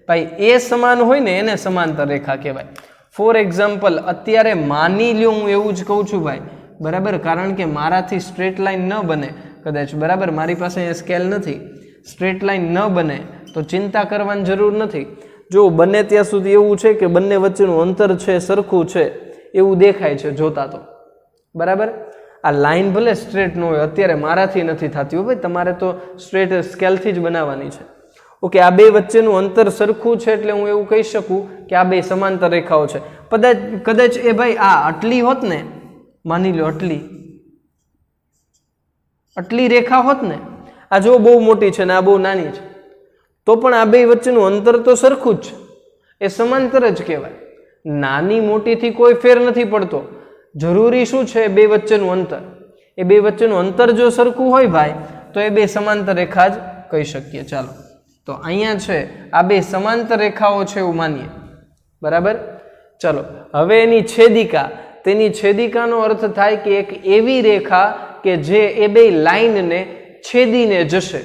ભાઈ એ સમાન હોય ને એને સમાંતર રેખા કહેવાય. ફોર એક્ઝામ્પલ, અત્યારે માની લ્યો હું એવું જ કહું છું ભાઈ, બરાબર, કારણ કે મારાથી સ્ટ્રેટ લાઈન ન બને કદાચ, બરાબર, મારી પાસે એ સ્કેલ નથી, સ્ટ્રેટ લાઈન ન બને તો ચિંતા કરવાની જરૂર નથી. જો બને ત્યાં સુધી એવું છે કે બંને વચ્ચેનું અંતર છે સરખું છે એવું દેખાય છે જોતા, તો બરાબર. આ લાઈન ભલે સ્ટ્રેટ ન હોય, અત્યારે મારાથી નથી થતી ભાઈ, તમારે તો સ્ટ્રેટ સ્કેલથી જ બનાવવાની છે. ઓકે, આ બે વચ્ચેનું અંતર સરખું છે એટલે હું એવું કહી શકું કે આ બે સમાંતર રેખાઓ છે. કદાચ એ ભાઈ આ આટલી હોત ને, માની લો આટલી રેખા હોત ને, આ જો બહુ મોટી છે ને આ બહુ નાની છે, તો પણ આ બે વચ્ચેનું અંતર તો સરખું જ છે, એ સમાંતર જ કહેવાય. નાની મોટીથી કોઈ ફેર નથી પડતો. જરૂરી શું છે? બે વચ્ચેનું અંતર. એ બે વચ્ચેનું અંતર જો સરખું હોય ભાઈ તો એ બે સમાંતર રેખા જ કહી શકીએ. ચાલો, તો અહીંયા છે આ બે સમાંતર રેખાઓ છે એવું માનીએ, બરાબર. ચલો, હવે એની છેદિકા, તેની છેદિકાનો અર્થ થાય કે એક એવી રેખા કે જે એ બે લાઈનને છેદીને જશે,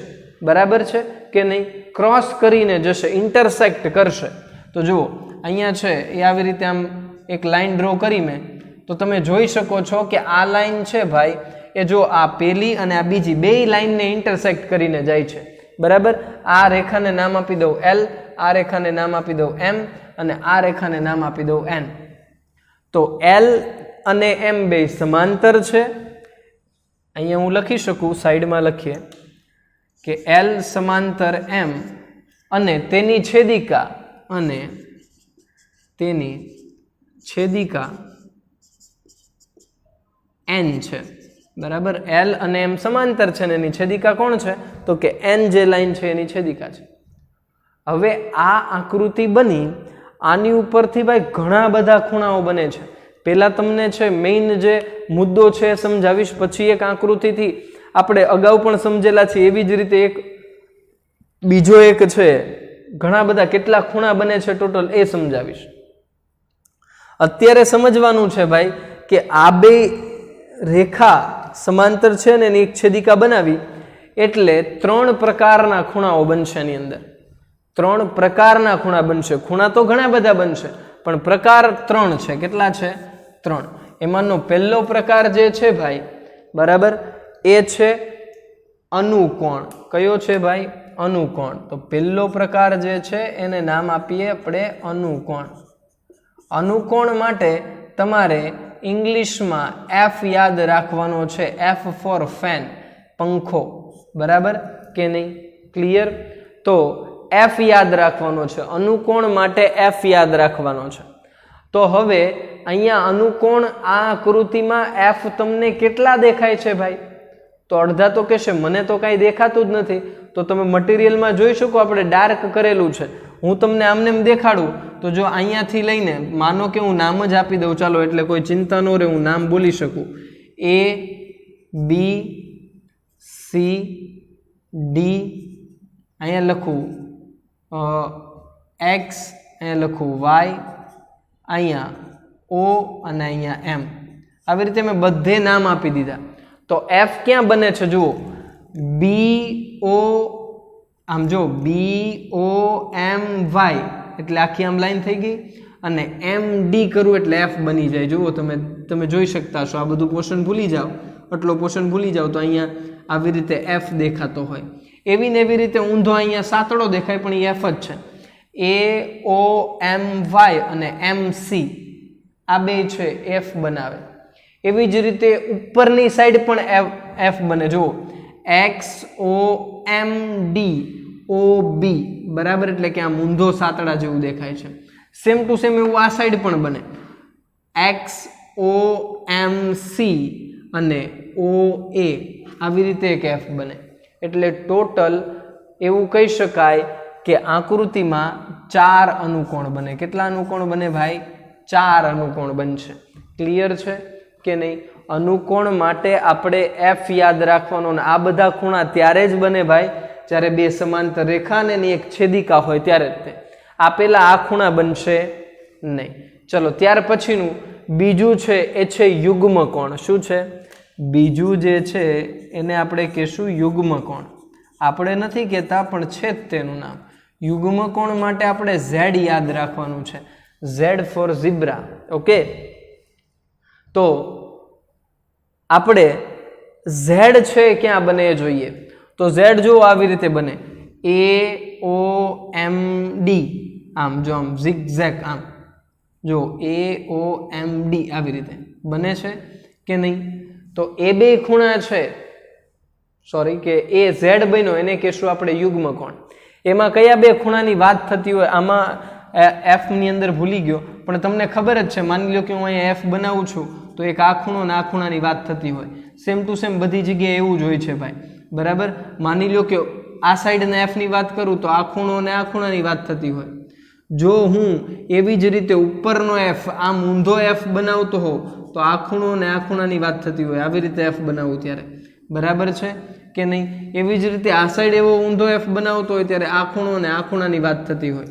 બરાબર છે કે નહીં? ક્રોસ કરીને જશે, ઇન્ટરસેક્ટ કરશે. તો જુઓ, અહીંયા છે એ આવી રીતે આમ એક લાઈન ડ્રો કરી મેં, તો તમે જોઈ શકો છો કે આ લાઈન છે ભાઈ, એ જો આ પેલી અને આ બીજી બે લાઈનને ઇન્ટરસેક્ટ કરીને જાય છે, બરાબર. આ રેખાને નામ આપી દઉં L, આ રેખાને નામ આપી દઉં M અને આ રેખાને નામ આપી દઉં N. તો L અને M બે સમાંતર છે. અહીંયા હું લખી શકું, સાઈડમાં લખીએ કે L સમાંતર M અને તેની છેદિકા N છે, બરાબર. L અને M સમાંતર છે ને એની છેદિકા કોણ છે? તો કે N જે લાઈન છે એની છેદિકા છે. હવે આ આકૃતિ બની, આની ઉપરથી ભાઈ ઘણા બધા ખૂણાઓ બને છે. પહેલા તમને છે મેઇન જે મુદ્દો છે એ સમજાવીશ, પછી એક આકૃતિથી આપણે અગાઉ પણ સમજેલા છે એવી જ રીતે એક બીજો એક છે, ઘણા બધા કેટલા ખૂણા બને છે ટોટલ એ સમજાવીશ. અત્યારે સમજવાનું છે ભાઈ કે આ બે રેખા સમાંતર છે ને એની એક છેદિકા બનાવી એટલે 3 પ્રકારના ખૂણાઓ બનશે. એની અંદર 3 પ્રકારના ખૂણા બનશે. ખૂણા તો ઘણા બધા બનશે પણ પ્રકાર 3 છે. કેટલા છે? 3. એમાંનો પહેલો પ્રકાર જે છે ભાઈ, બરાબર, એ છે અનુકોણ. કયો છે ભાઈ? અનુકોણ. તો પહેલો પ્રકાર જે છે એને નામ આપીએ આપણે અનુકોણ. અનુકોણ માટે તમારે ઇંગ્લિશમાં F યાદ રાખવાનો છે. F ફોર ફેન, પંખો, બરાબર કે નહીં? ક્લિયર? તો F યાદ રાખવાનો છે. અનુકોણ માટે F યાદ રાખવાનો છે. તો હવે અહીંયા અનુકોણ આ આકૃતિમાં F તમને કેટલા દેખાય છે ભાઈ? તો અડધા તો કહેશે મને તો કાંઈ દેખાતું જ નથી. તો તમે મટીરિયલમાં જોઈ શકો આપણે ડાર્ક કરેલું છે. હું તમને આમને એમ દેખાડું તો જો અહીંયાથી લઈને માનો કે હું નામ જ આપી દઉં, ચાલો, એટલે કોઈ ચિંતા ન રહે, હું નામ બોલી શકું. A, B, C, D, અહીંયા લખું X, અહીંયા લખું Y, અહીંયા O અને અહીંયા M. આવી રીતે મેં બધે નામ આપી દીધા. તો F ક્યાં બને છે? જુઓ, B O, આમ જો B O M Y એટલે આખી આમ લાઈન થઈ ગઈ, અને M D કરું એટલે F બની જાય. જુઓ, તમે જોઈ શકતા છો. આ બધું પોર્શન ભૂલી જાઓ, આટલો પોર્શન ભૂલી જાઓ તો અહીંયા આવી રીતે F દેખાતો હોય. એવી ને એવી રીતે ઊંધો અહીંયા સાતડો દેખાય પણ એ F જ છે. A O M Y અને M C આ બે છે F બનાવે. એવી જ રીતે ઉપરની સાઈડ પણ F બને. જુઓ, X O M D O B, બરાબર, એટલે કે આમ ઊંધો સાતડા જેવું દેખાય છે. સેમ ટુ સેમ એવું આ સાઈડ પણ બને, XOMC અને OA આવી રીતે એક F બને. એટલે ટોટલ એવું કહી શકાય કે આકૃતિમાં 4 અનુકોણ બને. કેટલા અનુકોણ બને ભાઈ? 4 અનુકોણ બનશે. ક્લિયર છે કે નહીં? અનુકોણ માટે આપણે F યાદ રાખવાનો, અને આ બધા ખૂણા ત્યારે જ બને ભાઈ જ્યારે બે સમાંતર રેખા અને એની એક છેદિકા હોય ત્યારે જ તે. આપેલા આ ખૂણા બનશે નહીં. ચલો ત્યાર પછીનું બીજું છે એ છે યુગ્મ કોણ. શું છે? બીજું જે છે એને આપણે કહેશું યુગ્મ કોણ. આપણે નથી કહેતા પણ છે જ તેનું નામ. યુગ્મ કોણ માટે આપણે Z યાદ રાખવાનું છે. Z four zebra. ઓકે, તો આપણે Z છે ક્યાં બને એ જોઈએ. તો Z જો આવી રીતે બને, AOMD, આમ જો આમ ઝિગઝેગ, આમ જો AOMD આવી રીતે બને છે કે નહીં? તો એ બે ખૂણા છે, સોરી કે એ Z બન્યો એને કહેશું આપણે યુગ્મ કોણ. એમાં કયા બે ખૂણાની વાત થતી હોય? આમાં F ની અંદર ભૂલી ગયો, પણ તમને ખબર જ છે. માની લો કે હું અહીંયા F બનાવું છું તો એક આ ખૂણો અને આ ખૂણાની વાત થતી હોય. સેમ ટુ સેમ બધી જગ્યાએ એવું જ હોય છે ભાઈ, બરાબર. માની લો કે આ સાઈડના F ની વાત કરું તો આ ખૂણો અને આ ખૂણાની વાત થતી હોય. જો હું એવી જ રીતે ઉપરનો F આમ ઊંધો F બનાવતો હોઉં તો આ ખૂણો અને આ ખૂણાની વાત થતી હોય. આવી રીતે F બનાવું ત્યારે, બરાબર છે કે નહીં? એવી જ રીતે આ સાઈડ એવો ઊંધો F બનાવતો હોય ત્યારે આ ખૂણો અને આ ખૂણાની વાત થતી હોય.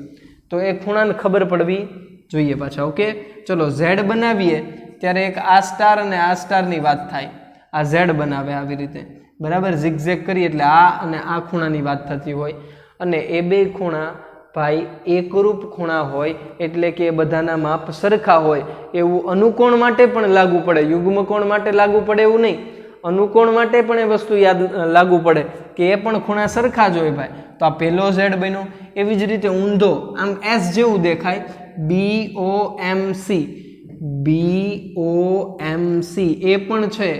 તો એ ખૂણાને ખબર પડવી જોઈએ પાછા. ઓકે, ચલો Z બનાવીએ ત્યારે એક આ સ્ટાર અને આ સ્ટારની વાત થાય. આ Z બનાવે આવી રીતે, બરાબર. ઝિગઝેગ કરીએ એટલે આ અને આ ખૂણાની વાત થતી હોય. અને એ બે ખૂણા ભાઈ એકરૂપ ખૂણા હોય એટલે કે એ બધાના માપ સરખા હોય એવું અનુકોણ માટે પણ લાગુ પડે. યુગ્મ કોણ માટે લાગુ પડે એવું નહીં, અનુકોણ માટે પણ એ વસ્તુ યાદ લાગુ પડે કે એ પણ ખૂણા સરખા જ હોય ભાઈ. તો આ પહેલો Z બન્યો. એવી જ રીતે ઊંધો આમ S જેવું દેખાય, BOMC, BOMC એ પણ છે.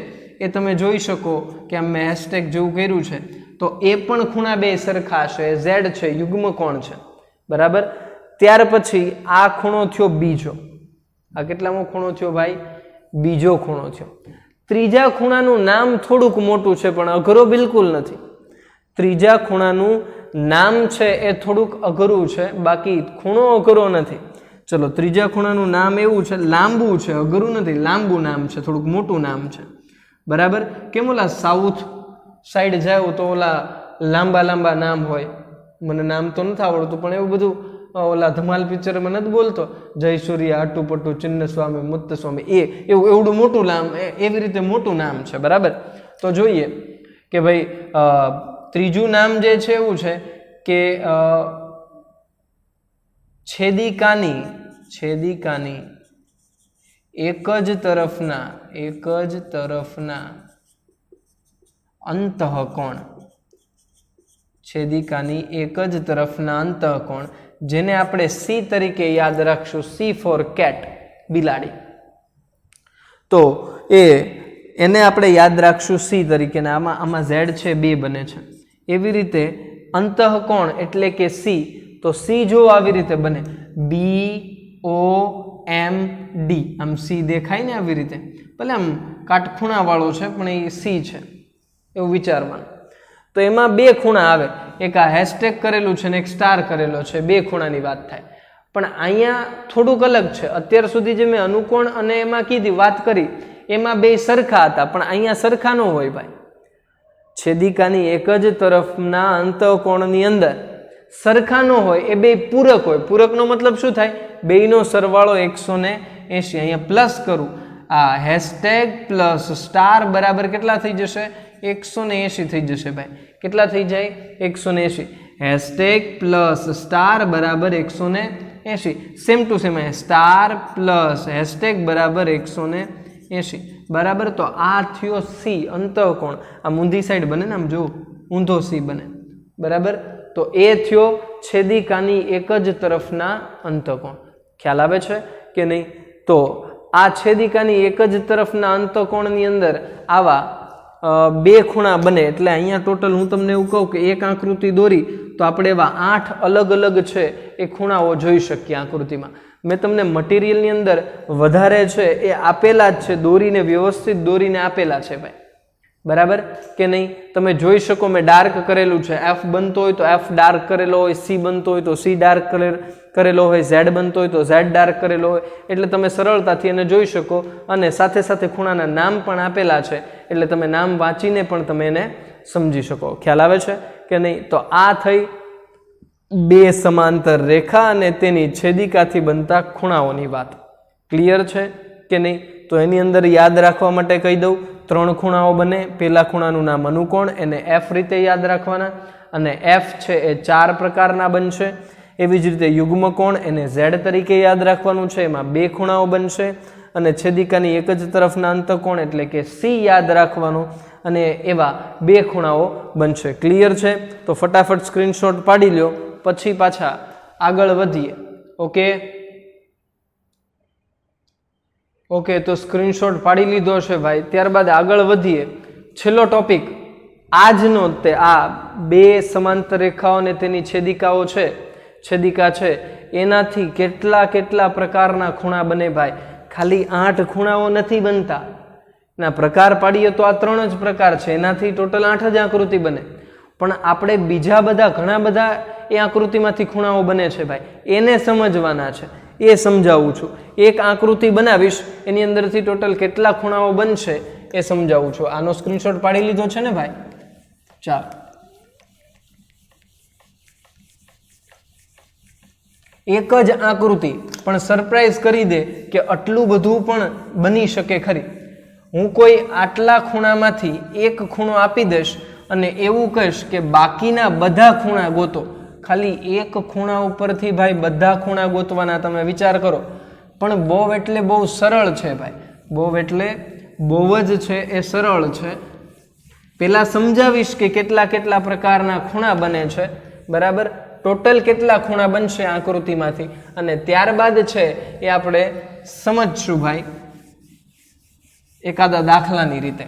એ તમે જોઈ શકો કે આમ મેં હેશટેગ જેવું કર્યું છે તો એ પણ ખૂણા બે સરખા છે. Z છે, યુગ્મ કોણ છે, બરાબર. ત્યાર પછી આ ખૂણો થયો બીજો. આ કેટલામો ખૂણો થયો ભાઈ? બીજો ખૂણો થયો. ત્રીજા ખૂણાનું નામ થોડુંક મોટું છે પણ અઘરો બિલકુલ નથી. ત્રીજા ખૂણાનું નામ છે એ થોડુંક અઘરું છે, બાકી ખૂણો અઘરો નથી. ચલો ત્રીજા ખૂણાનું નામ એવું છે, લાંબુ છે, અઘરું નથી, લાંબુ નામ છે, થોડુંક મોટું નામ છે, બરાબર. કેમ ઓલા સાઉથ સાઈડ જાવ તો ઓલા લાંબા લાંબા નામ હોય. મને નામ તો નથી આવડતું પણ એવું બધું ઓલા ધમાલ પિક્ચરમાં નથી બોલતો, જય સૂર્ય, આટુપટ્ટુ, ચિન્ન સ્વામી, મુત્ત સ્વામી, એવું એવડું મોટું નામ, એવી રીતે મોટું નામ છે, બરાબર. તો જોઈએ કે ભાઈ ત્રીજું નામ જે છે એવું છે કે છેદિકાની એક જ તરફના અંતઃકોણ. છેદિકાની એક જ તરફના અંતઃકોણ જેને આપણે C તરીકે યાદ રાખશું. C ફોર કેટ, બિલાડી. તો એને આપણે યાદ રાખશું C તરીકે. આમાં Z છે, બે બને છે. એવી રીતે અંતઃકોણ એટલે કે C. તો C જો આવી રીતે બને, BOMD, આમ C દેખાય ને આવી રીતે, ભલે આમ કાટખૂણા વાળો છે પણ એ C છે એવું વિચારવાનું. તો એમાં બે ખૂણા આવે, એક આ હેશટેગ કરેલું છે ને એક સ્ટાર કરેલો છે, બે ખૂણાની વાત થાય. પણ અહીંયા થોડુંક અલગ છે. અત્યાર સુધી જે મેં અનુકોણ અને એમાં કીધી વાત કરી એમાં બે સરખા હતા, પણ અહીંયા સરખા ન હોય ભાઈ. છેદિકાની એક જ તરફના અંતઃકોણની અંદર સરખા ન હોય, એ બે પૂરક હોય. પૂરકનો મતલબ શું થાય? બેયનો સરવાળો 180. અહીંયા પ્લસ કરું, આ હેશટેગ પ્લસ સ્ટાર બરાબર કેટલા થઈ જશે? 180 થઈ જશે ભાઈ. કેટલા થઈ જાય? 180. હેશટેગ પ્લસ સ્ટાર બરાબર 180. Same to same star plus hashtag બરાબર 180, બરાબર. તો આ થયો C અંતઃકોણ. આમ ઊંધી સાઈડ બને ને, આમ જો ઊંધો C બને, બરાબર. તો એ થયો છેદિકાની એક જ તરફના અંતઃકોણ. ખ્યાલ આવે છે કે નહીં? તો આ છેદિકાની એક જ તરફના અંતઃકોણની અંદર આવા બે ખૂણા બને. એટલે અહીંયા ટોટલ હું તમને એવું કહું કે એક આકૃતિ દોરી તો આપણે એવા 8 અલગ અલગ છે એ ખૂણાઓ જોઈ શકીએ આકૃતિમાં. મેં તમને મટીરિયલની અંદર વધારે છે એ આપેલા જ છે, દોરીને વ્યવસ્થિત દોરીને આપેલા છે ભાઈ, બરાબર કે નહીં? તમે જોઈ શકો મેં ડાર્ક કરેલું છે, એફ બનતો હોય તો એફ ડાર્ક કરેલો હોય, સી બનતો હોય તો સી ડાર્ક કરેલો હોય, ઝેડ બનતો હોય તો ઝેડ ડાર્ક કરેલો હોય, એટલે તમે સરળતાથી એને જોઈ શકો. અને સાથે સાથે ખૂણાના નામ પણ આપેલા છે, એટલે તમે નામ વાંચીને પણ તમે એને સમજી શકો. ખ્યાલ આવે છે કે નહીં? તો આ થઈ બે સમાંતર રેખા અને તેની છેદિકાથી બનતા ખૂણાઓની વાત. ક્લિયર છે કે નહીં? તો એની અંદર યાદ રાખવા માટે કહી દઉં, 3 ખૂણાઓ બને. પહેલા ખૂણાનું નામ અનુકોણ, એને એફ રીતે યાદ રાખવાના, અને એફ છે એ 4 પ્રકારના બનશે. એવી જ રીતે યુગ્મકોણ, એને ઝેડ તરીકે યાદ રાખવાનું છે, એમાં 2 ખૂણાઓ બનશે. અને છેદિકાની એક જ તરફના અંતકોણ એટલે કે સી યાદ રાખવાનું, અને એવા 2 ખૂણાઓ બનશે. ક્લિયર છે? તો ફટાફટ સ્ક્રીનશોટ પાડી લ્યો, પછી પાછા આગળ વધીએ. ઓકે, તો સ્ક્રીનશોટ પાડી લીધો છે ભાઈ. ત્યારબાદ આગળ વધીએ. છેલ્લો ટોપિક આજનો તે આ 2 સમાંતર રેખાઓ અને તેની છેદિકાઓ છે, છેદિકા છે, એનાથી કેટલા પ્રકારના ખૂણા બને ભાઈ? ખાલી 8 ખૂણાઓ નથી બનતા. ના પ્રકાર પાડીએ તો આ 3 જ પ્રકાર છે, એનાથી ટોટલ 8 જ આકૃતિ બને. પણ આપણે બીજા બધા ઘણા બધા એ આકૃતિમાંથી ખૂણાઓ બને છે ભાઈ, એને સમજવાના છે, એ સમજાવું છું. એક આકૃતિ બનાવીશ, એની અંદરથી ટોટલ કેટલા ખૂણાઓ બનશે એ સમજાવું છું. આનો સ્ક્રીનશોટ પાડી લીધો છે ને ભાઈ? ચાલો, એક જ આકૃતિ પણ સરપ્રાઈઝ કરી દે કે આટલું બધું પણ બની શકે ખરી. હું કોઈ આટલા ખૂણામાંથી એક ખૂણો આપી દઈશ અને એવું કહીશ કે બાકીના બધા ખૂણા ગોતો. ખાલી એક ખૂણા ઉપરથી ભાઈ બધા ખૂણા ગોતવાના. તમે વિચાર કરો. પણ બહુ એટલે બહુ સરળ છે ભાઈ, બહુ એટલે બહુ જ છે એ સરળ છે. પહેલા સમજાવીશ કે કેટલા પ્રકારના ખૂણા બને છે, બરાબર? ટોટલ કેટલા ખૂણા બનશે આકૃતિમાંથી, અને ત્યારબાદ છે એ આપણે સમજશું ભાઈ એકાદા દાખલાની રીતે.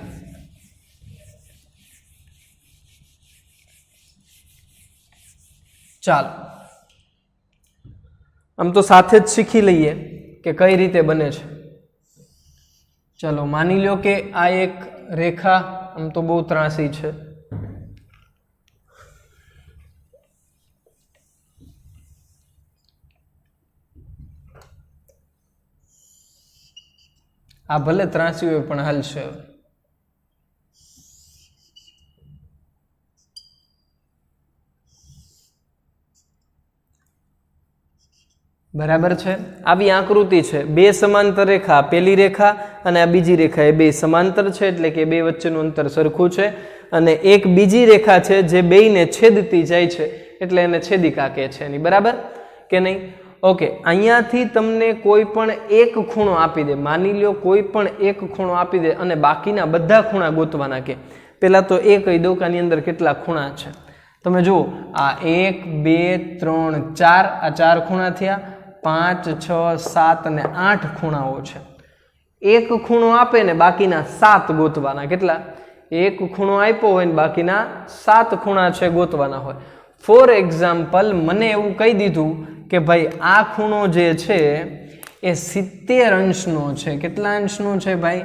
ચાલો, આમ તો સાથે જ શીખી લઈએ કે કઈ રીતે બને છે. ચલો, માની લો કે આ એક રેખા આમ તો બહુ ત્રાસી છે. આ ભલે ત્રાસી હોય પણ હાલશે. બરાબર છે? આવી આકૃતિ છે, 2 સમાંતર રેખા, પહેલી રેખા અને આ બીજી રેખા, એ 2 સમાંતર છે એટલે કે 2 વચ્ચેનું અંતર સરખું છે. અને એક બીજી રેખા છે જે બેયને છેદતી જાય છે એટલે એને છેદિકા કહે છે એની, બરાબર કે નહીં? ઓકે, અહીંયાથી તમને કોઈ પણ એક ખૂણો આપી દે, માની લો કોઈ પણ એક ખૂણો આપી દે અને બાકીના બધા ખૂણા ગોતવાના કે. પહેલા તો એ કહી દઉં કે આની અંદર કેટલા ખૂણા છે. તમે જુઓ, આ 1 2 3 4, આ 4 ખૂણા થયા, 5 6 7 અને 8 ખૂણાઓ છે. એક ખૂણો આપે ને બાકીના 7 ગોતવાના. કેટલા? એક ખૂણો આપ્યો હોય ને બાકીના 7 ખૂણા છે ગોતવાના હોય. ફોર એક્ઝામ્પલ, મને એવું કહી દીધું કે ભાઈ આ ખૂણો જે છે એ 70 અંશનો છે. કેટલા અંશનો છે ભાઈ?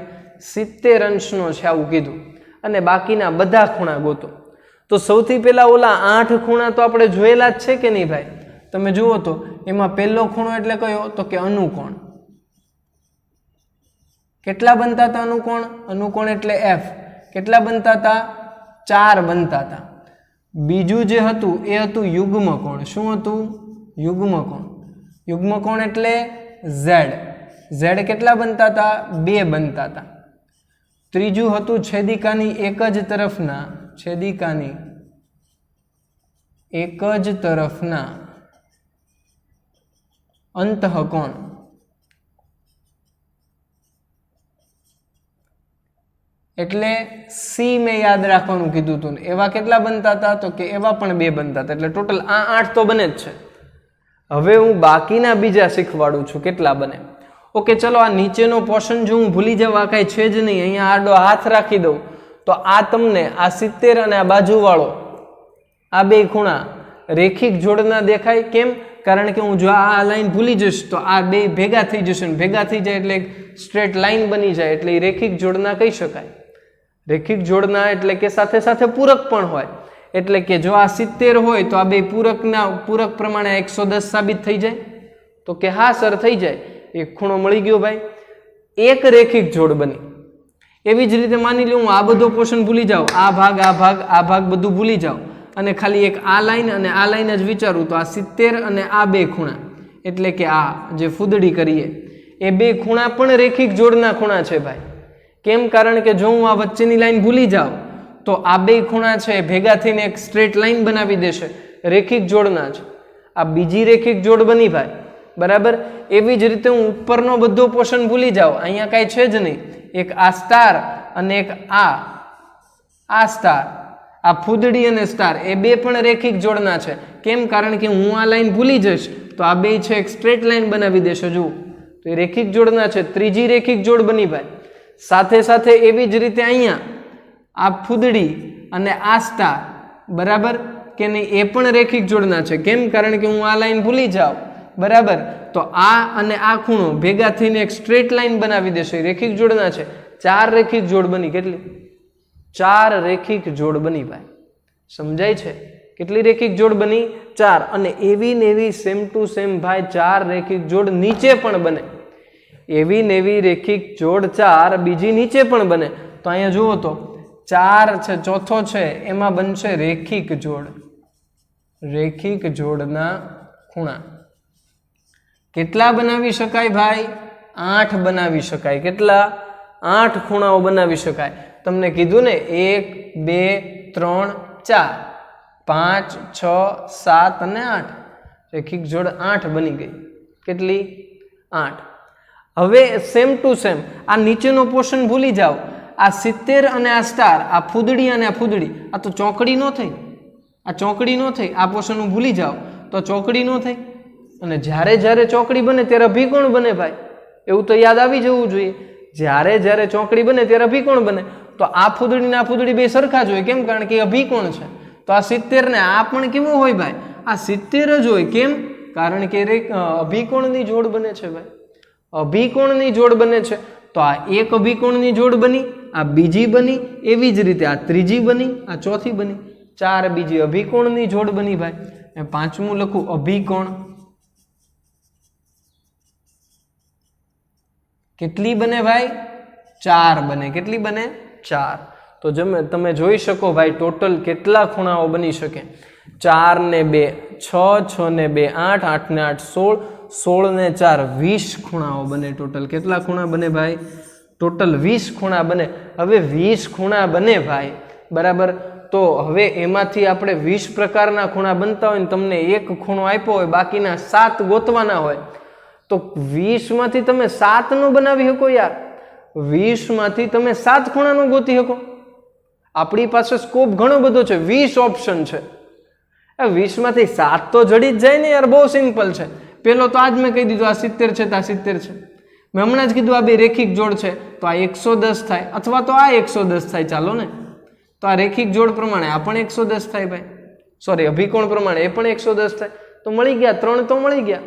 70 અંશનો છે, આવું કીધું. અને બાકીના બધા ખૂણા ગોતો. તો સૌથી પહેલા ઓલા 8 ખૂણા તો આપણે જોયેલા જ છે કે નહીં ભાઈ? તમે જુઓ તો એમાં પહેલો ખૂણો એટલે કયો? તો કે અનુકોણ. કેટલા બનતા હતા અનુકોણ? અનુકોણ એટલે એફ. કેટલા બનતા હતા? 4 બનતા હતા. બીજું જે હતું એ હતું યુગ્મકોણ. શું હતું? યુગ્મકોણ. યુગ્મકોણ એટલે ઝેડ. ઝેડ કેટલા બનતા હતા? 2 બનતા હતા. ત્રીજું હતું છેદિકાની એક જ તરફના, છેદિકાની એક જ તરફના અંતઃકોણ. એટલે સી મેં યાદ રાખવાનું કીધું હતું. એવા કેટલા બનતા હતા? તો કે એવા પણ 2 બનતા હતા. એટલે ટોટલ આ 8 તો બને જ છે. હવે હું બાકીના બીજા શીખવાડું છું કેટલા બને. ઓકે, ચલો, આ નીચેનો પોર્શન જો હું ભૂલી જવા કાંઈ છે જ નહીં, અહીંયા આડો હાથ રાખી દઉં તો આ તમને આ 70 અને આ બાજુવાળો આ 2 ખૂણા રેખિક જોડના દેખાય. કેમ? કારણ કે હું જો આ લાઈન ભૂલી જઈશ તો આ બે ભેગા થઈ જશે, ભેગા થઈ જાય એટલે એક સ્ટ્રેટ લાઈન બની જાય, એટલે એ રેખિક જોડના કહી શકાય. રેખિક જોડના એટલે કે સાથે સાથે પૂરક પણ હોય. એટલે કે જો આ 70 હોય તો આ બે પૂરક પ્રમાણે 110 સાબિત થઈ જાય. તો કે હા સર થઈ જાય. એક ખૂણો મળી ગયો ભાઈ, એક રેખિક જોડ બની. એવી જ રીતે માની લો હું આ બધો પોર્શન ભૂલી જાઉં, આ ભાગ બધું ભૂલી જાઉં અને ખાલી એક આ લાઈન અને આ લાઈન જ વિચારું તો આ 70 અને આ બે ખૂણા એટલે કે આ જે ફૂદડી કરીએ એ બે ખૂણા પણ રેખિક જોડના ખૂણા છે ભાઈ. કેમ? કારણ કે જો હું આ વચ્ચેની લાઈન ભૂલી જાઉં તો આ બે ખૂણા છે ભેગા થઈને એક સ્ટ્રેટ લાઈન બનાવી દેશે, રેખિક જોડના છે. આ બીજી રેખિક જોડ બની ભાઈ, બરાબર. એવી જ રીતે હું ઉપરનો બધો પોર્શન ભૂલી જાઉં, અહીંયા કાંઈ છે જ નહીં, એક આ સ્ટાર અને એક આ સ્ટાર, આ ફૂદડી અને સ્ટાર એ બે પણ રેખિક જોડના છે. કેમ? કારણ કે હું આ લાઈન ભૂલી જઈશ તો આ બે છે એક સ્ટ્રેટ લાઈન બનાવી દેશે. જુઓ તો એ રેખિક જોડના છે. ત્રીજી રેખિક જોડ બની ભાઈ. સાથે સાથે એવી જ રીતે અહીંયા આ ફૂદડી અને આ સ્ટાર, બરાબર કે નહીં, એ પણ રેખિક જોડના છે. કેમ? કારણ કે હું આ લાઈન ભૂલી જાઉં, બરાબર, તો આ અને આ ખૂણો ભેગા થઈને એક સ્ટ્રેટ લાઈન બનાવી દેશે, રેખિક જોડના છે. 4 રેખિક જોડ બની. કેટલી? 4 રેખિક જોડ બની ભાઈ. સમજાય છે? કેટલી રેખિક જોડ બની? 4. અને એવી ને એવી સેમ ટુ સેમ ભાઈ 4 રેખિક જોડ નીચે પણ બને. એવી ને એવી રેખિક જોડ 4 બીજી નીચે પણ બને. તો અહીંયા જુઓ તો 4 છે, ચોથો છે એમાં બનશે રેખિક જોડ. રેખિક જોડના ખૂણા કેટલા બનાવી શકાય ભાઈ? 8 બનાવી શકાય. કેટલા? 8 ખૂણાઓ બનાવી શકાય. તમને કીધું ને 1 2 3 4 5 6 7 અને 8 રેખિક જોડ 8 બની ગઈ. કેટલી? 8. હવે સેમ ટુ સેમ આ નીચેનો પોર્શન ભૂલી જાઓ, આ 70 અને આ સ્ટાર, આ ફૂદડી અને આ ફૂદડી, આ તો ચોકડી ન થઈ, આ ચોકડી ન થઈ. આ પોર્શન હું ભૂલી જાઉં તો ચોકડી ન થઈ. અને જ્યારે જ્યારે ચોકડી બને ત્યારે અભિકોણ બને ભાઈ. એવું તો યાદ આવી જવું જોઈએ. જ્યારે જ્યારે ચોકડી બને ત્યારે અભિકોણ બને. તો આ ફૂદડી ને આ ફૂદડી બે સરખા જ હોય. કેમ? કારણ કે અભિકોણ છે. તો આ 70 ને આ પણ કેવું હોય ભાઈ? આ 70 જ હોય. કેમ? કારણ કે અભિકોણની જોડ બને છે ભાઈ. અભિકોણની જોડ બને છે. તો આ એક અભિકોણની જોડ બની, આ બીજી બની, એવી જ રીતે આ ત્રીજી બની, આ ચોથી બની, 4 બીજી અભિકોણની જોડ બની ભાઈ. પાંચમું લખું અભિકોણ. કેટલી બને ભાઈ? 4 બને. કેટલી બને? 4. તો તમે જોઈ શકો ભાઈ ટોટલ કેટલા ખૂણાઓ બની શકે. 4 ને 2 6, 6 ને 2 8, 8 ને 8 16, 16 ને 4 20 ખૂણાઓ બને. ટોટલ કેટલા ખૂણા બને ભાઈ? ટોટલ 20 ખૂણા બને. હવે 20 ખૂણા બને ભાઈ, બરાબર. તો હવે એમાંથી આપણે 20 પ્રકારના ખૂણા બનતા હોય ને તમને એક ખૂણો આપ્યો હોય, બાકીના 7 ગોતવાના હોય, તો 20 માંથી તમે 7 નો બનાવી શકો યાર. 20 માંથી તમે 7 ખૂણાનો ગોતી શકો. આપણી પાસે સ્કોપ ઘણો બધો છે, 20 ઓપ્શન છે. 20 માંથી 7 તો જડી જ જાય ને યાર. બહુ સિમ્પલ છે. પેલો તો આજ મેં કહી દીધું આ 70 છે તો આ 70 છે. મેં હમણાં જ કીધું આ બે રેખિક જોડ છે તો આ 110 થાય, અથવા તો આ 110 થાય. ચાલો ને, તો આ રેખિક જોડ પ્રમાણે આ પણ 110 થાય ભાઈ. સોરી, અભિકોણ પ્રમાણે એ પણ 110 થાય. તો મળી ગયા 3 તો મળી ગયા.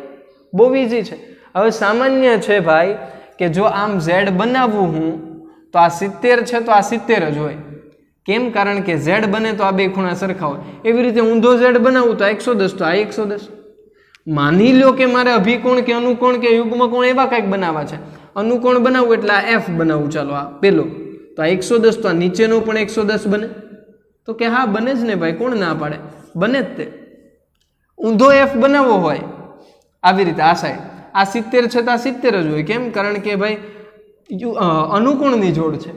બહુ ઈઝી છે. હવે સામાન્ય છે ભાઈ કે જો આમ Z બનાવવું હું તો આ 70 છે તો આ 70 જ હોય. કેમ? કારણ કે Z બને તો આ બે ખૂણા સરખા હોય. એવી રીતે ઊંધો Z બનાવું તો 110 તો આ 110. માની લો કે મારે અભિકોણ કે અનુકોણ કે યુગ્મકોણ એવા કંઈક બનાવવા છે. અનુકોણ બનાવવું એટલે આ F બનાવવું. ચાલો આ પેલો તો આ 110, તો આ નીચેનો પણ 110 બને. તો કે હા બને જ ને ભાઈ, કોણ ના પાડે? બને જ તે. ઊંધો F બનાવવો હોય આવી રીતે આ સાઈડ, આ 70 છે તો આ 70 જ હોય. કેમ? કારણ કે ભાઈ અનુકોણની જોડ છે,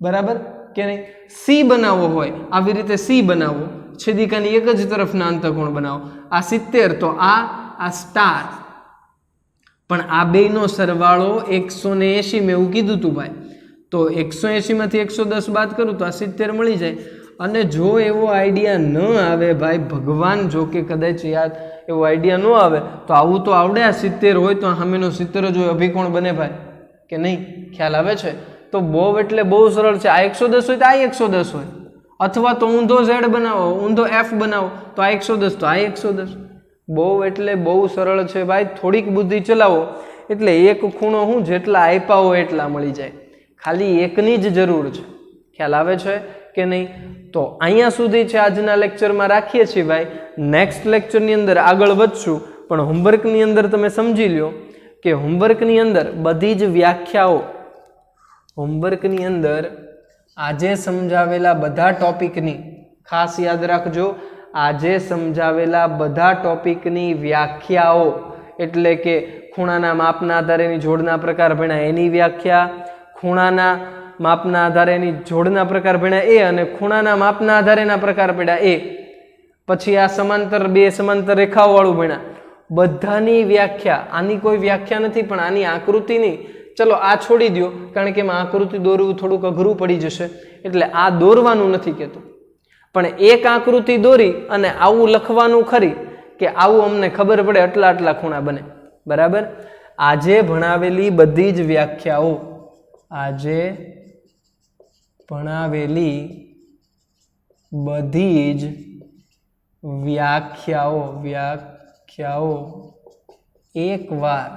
બરાબર કે નહીં. C બનાવવો હોય આવી રીતે C બનાવવો, છેદિકાની એક જ તરફના અંતકોણ બનાવો. આ 70 તો આ સ્ટાર, પણ આ બેનો સરવાળો 180 મેં એવું કીધું હતું ભાઈ. તો 180 માંથી 110 બાદ કરું તો આ 70 મળી જાય. અને જો એવો આઈડિયા ન આવે ભાઈ, ભગવાન જો કે કદાચ યાદ એવો આઈડિયા ન આવે તો આવું તો આવડે. આ 70 હોય તો સામેનો 70 જ હોય, અભિકોણ બને ભાઈ કે નહીં? ખ્યાલ આવે છે? તો બહુ એટલે બહુ સરળ છે. આ 110 હોય તો આ 110 હોય, અથવા તો ઊંધો Z બનાવો, ઊંધો F બનાવો તો આ 110 તો આ 110. બહુ એટલે બહુ સરળ છે ભાઈ, થોડીક બુદ્ધિ ચલાવો એટલે એક ખૂણો હું જેટલા આપ્યા હોય એટલા મળી જાય, ખાલી એકની જ જરૂર છે. ખ્યાલ આવે છે કે નહીં? તો અહીંયા સુધી છે આજના લેક્ચરમાં રાખીએ છીએ ભાઈ. નેક્સ્ટ લેક્ચરની અંદર આગળ વધશું, પણ હોમવર્કની અંદર તમે સમજી લો કે હોમવર્કની અંદર બધી જ વ્યાખ્યાઓ, હોમવર્કની અંદર આજે સમજાવેલા બધા ટોપિકની ખાસ યાદ રાખજો, આજે સમજાવેલા બધા ટોપિકની વ્યાખ્યાઓ એટલે કે ખૂણાના માપના આધારેની જોડના પ્રકાર ભણ્યા એની વ્યાખ્યા, ખૂણાના માપના આધારેની જોડના પ્રકાર ભણ્યા એ, અને ખૂણાના માપના આધારેના પ્રકાર પડ્યા એ, પછી આ સમાંતર બે સમાંતર રેખાઓ વાળું ભણ્યા, બધાની વ્યાખ્યા. આની કોઈ વ્યાખ્યા નથી પણ આની આકૃતિની, ચલો આ છોડી દો કારણ કે એમાં આકૃતિ દોરવું થોડુંક અઘરું પડી જશે, એટલે આ દોરવાનું નથી કહેતું, પણ એક આકૃતિ દોરી અને આવું લખવાનું ખરી કે આવું અમને ખબર પડે આટલા આટલા ખૂણા બને. બરાબર? આજે ભણાવેલી બધી જ વ્યાખ્યાઓ, આજે ભણાવેલી બધી જ વ્યાખ્યાઓ એકવાર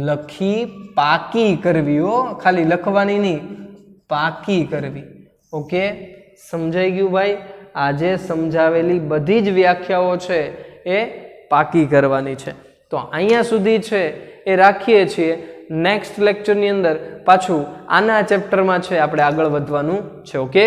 લખી પાકી કરવી હો, ખાલી લખવાની નહીં, પાકી કરવી. ઓકે, સમજાઈ ગયું ભાઈ? આજે સમજાવેલી બધી જ વ્યાખ્યાઓ છે એ પાકી કરવાની છે. તો અહીંયા સુધી છે એ રાખીએ છીએ. નેક્સ્ટ લેક્ચરની અંદર પાછું આના ચેપ્ટરમાં છે આપણે આગળ વધવાનું છે. ઓકે.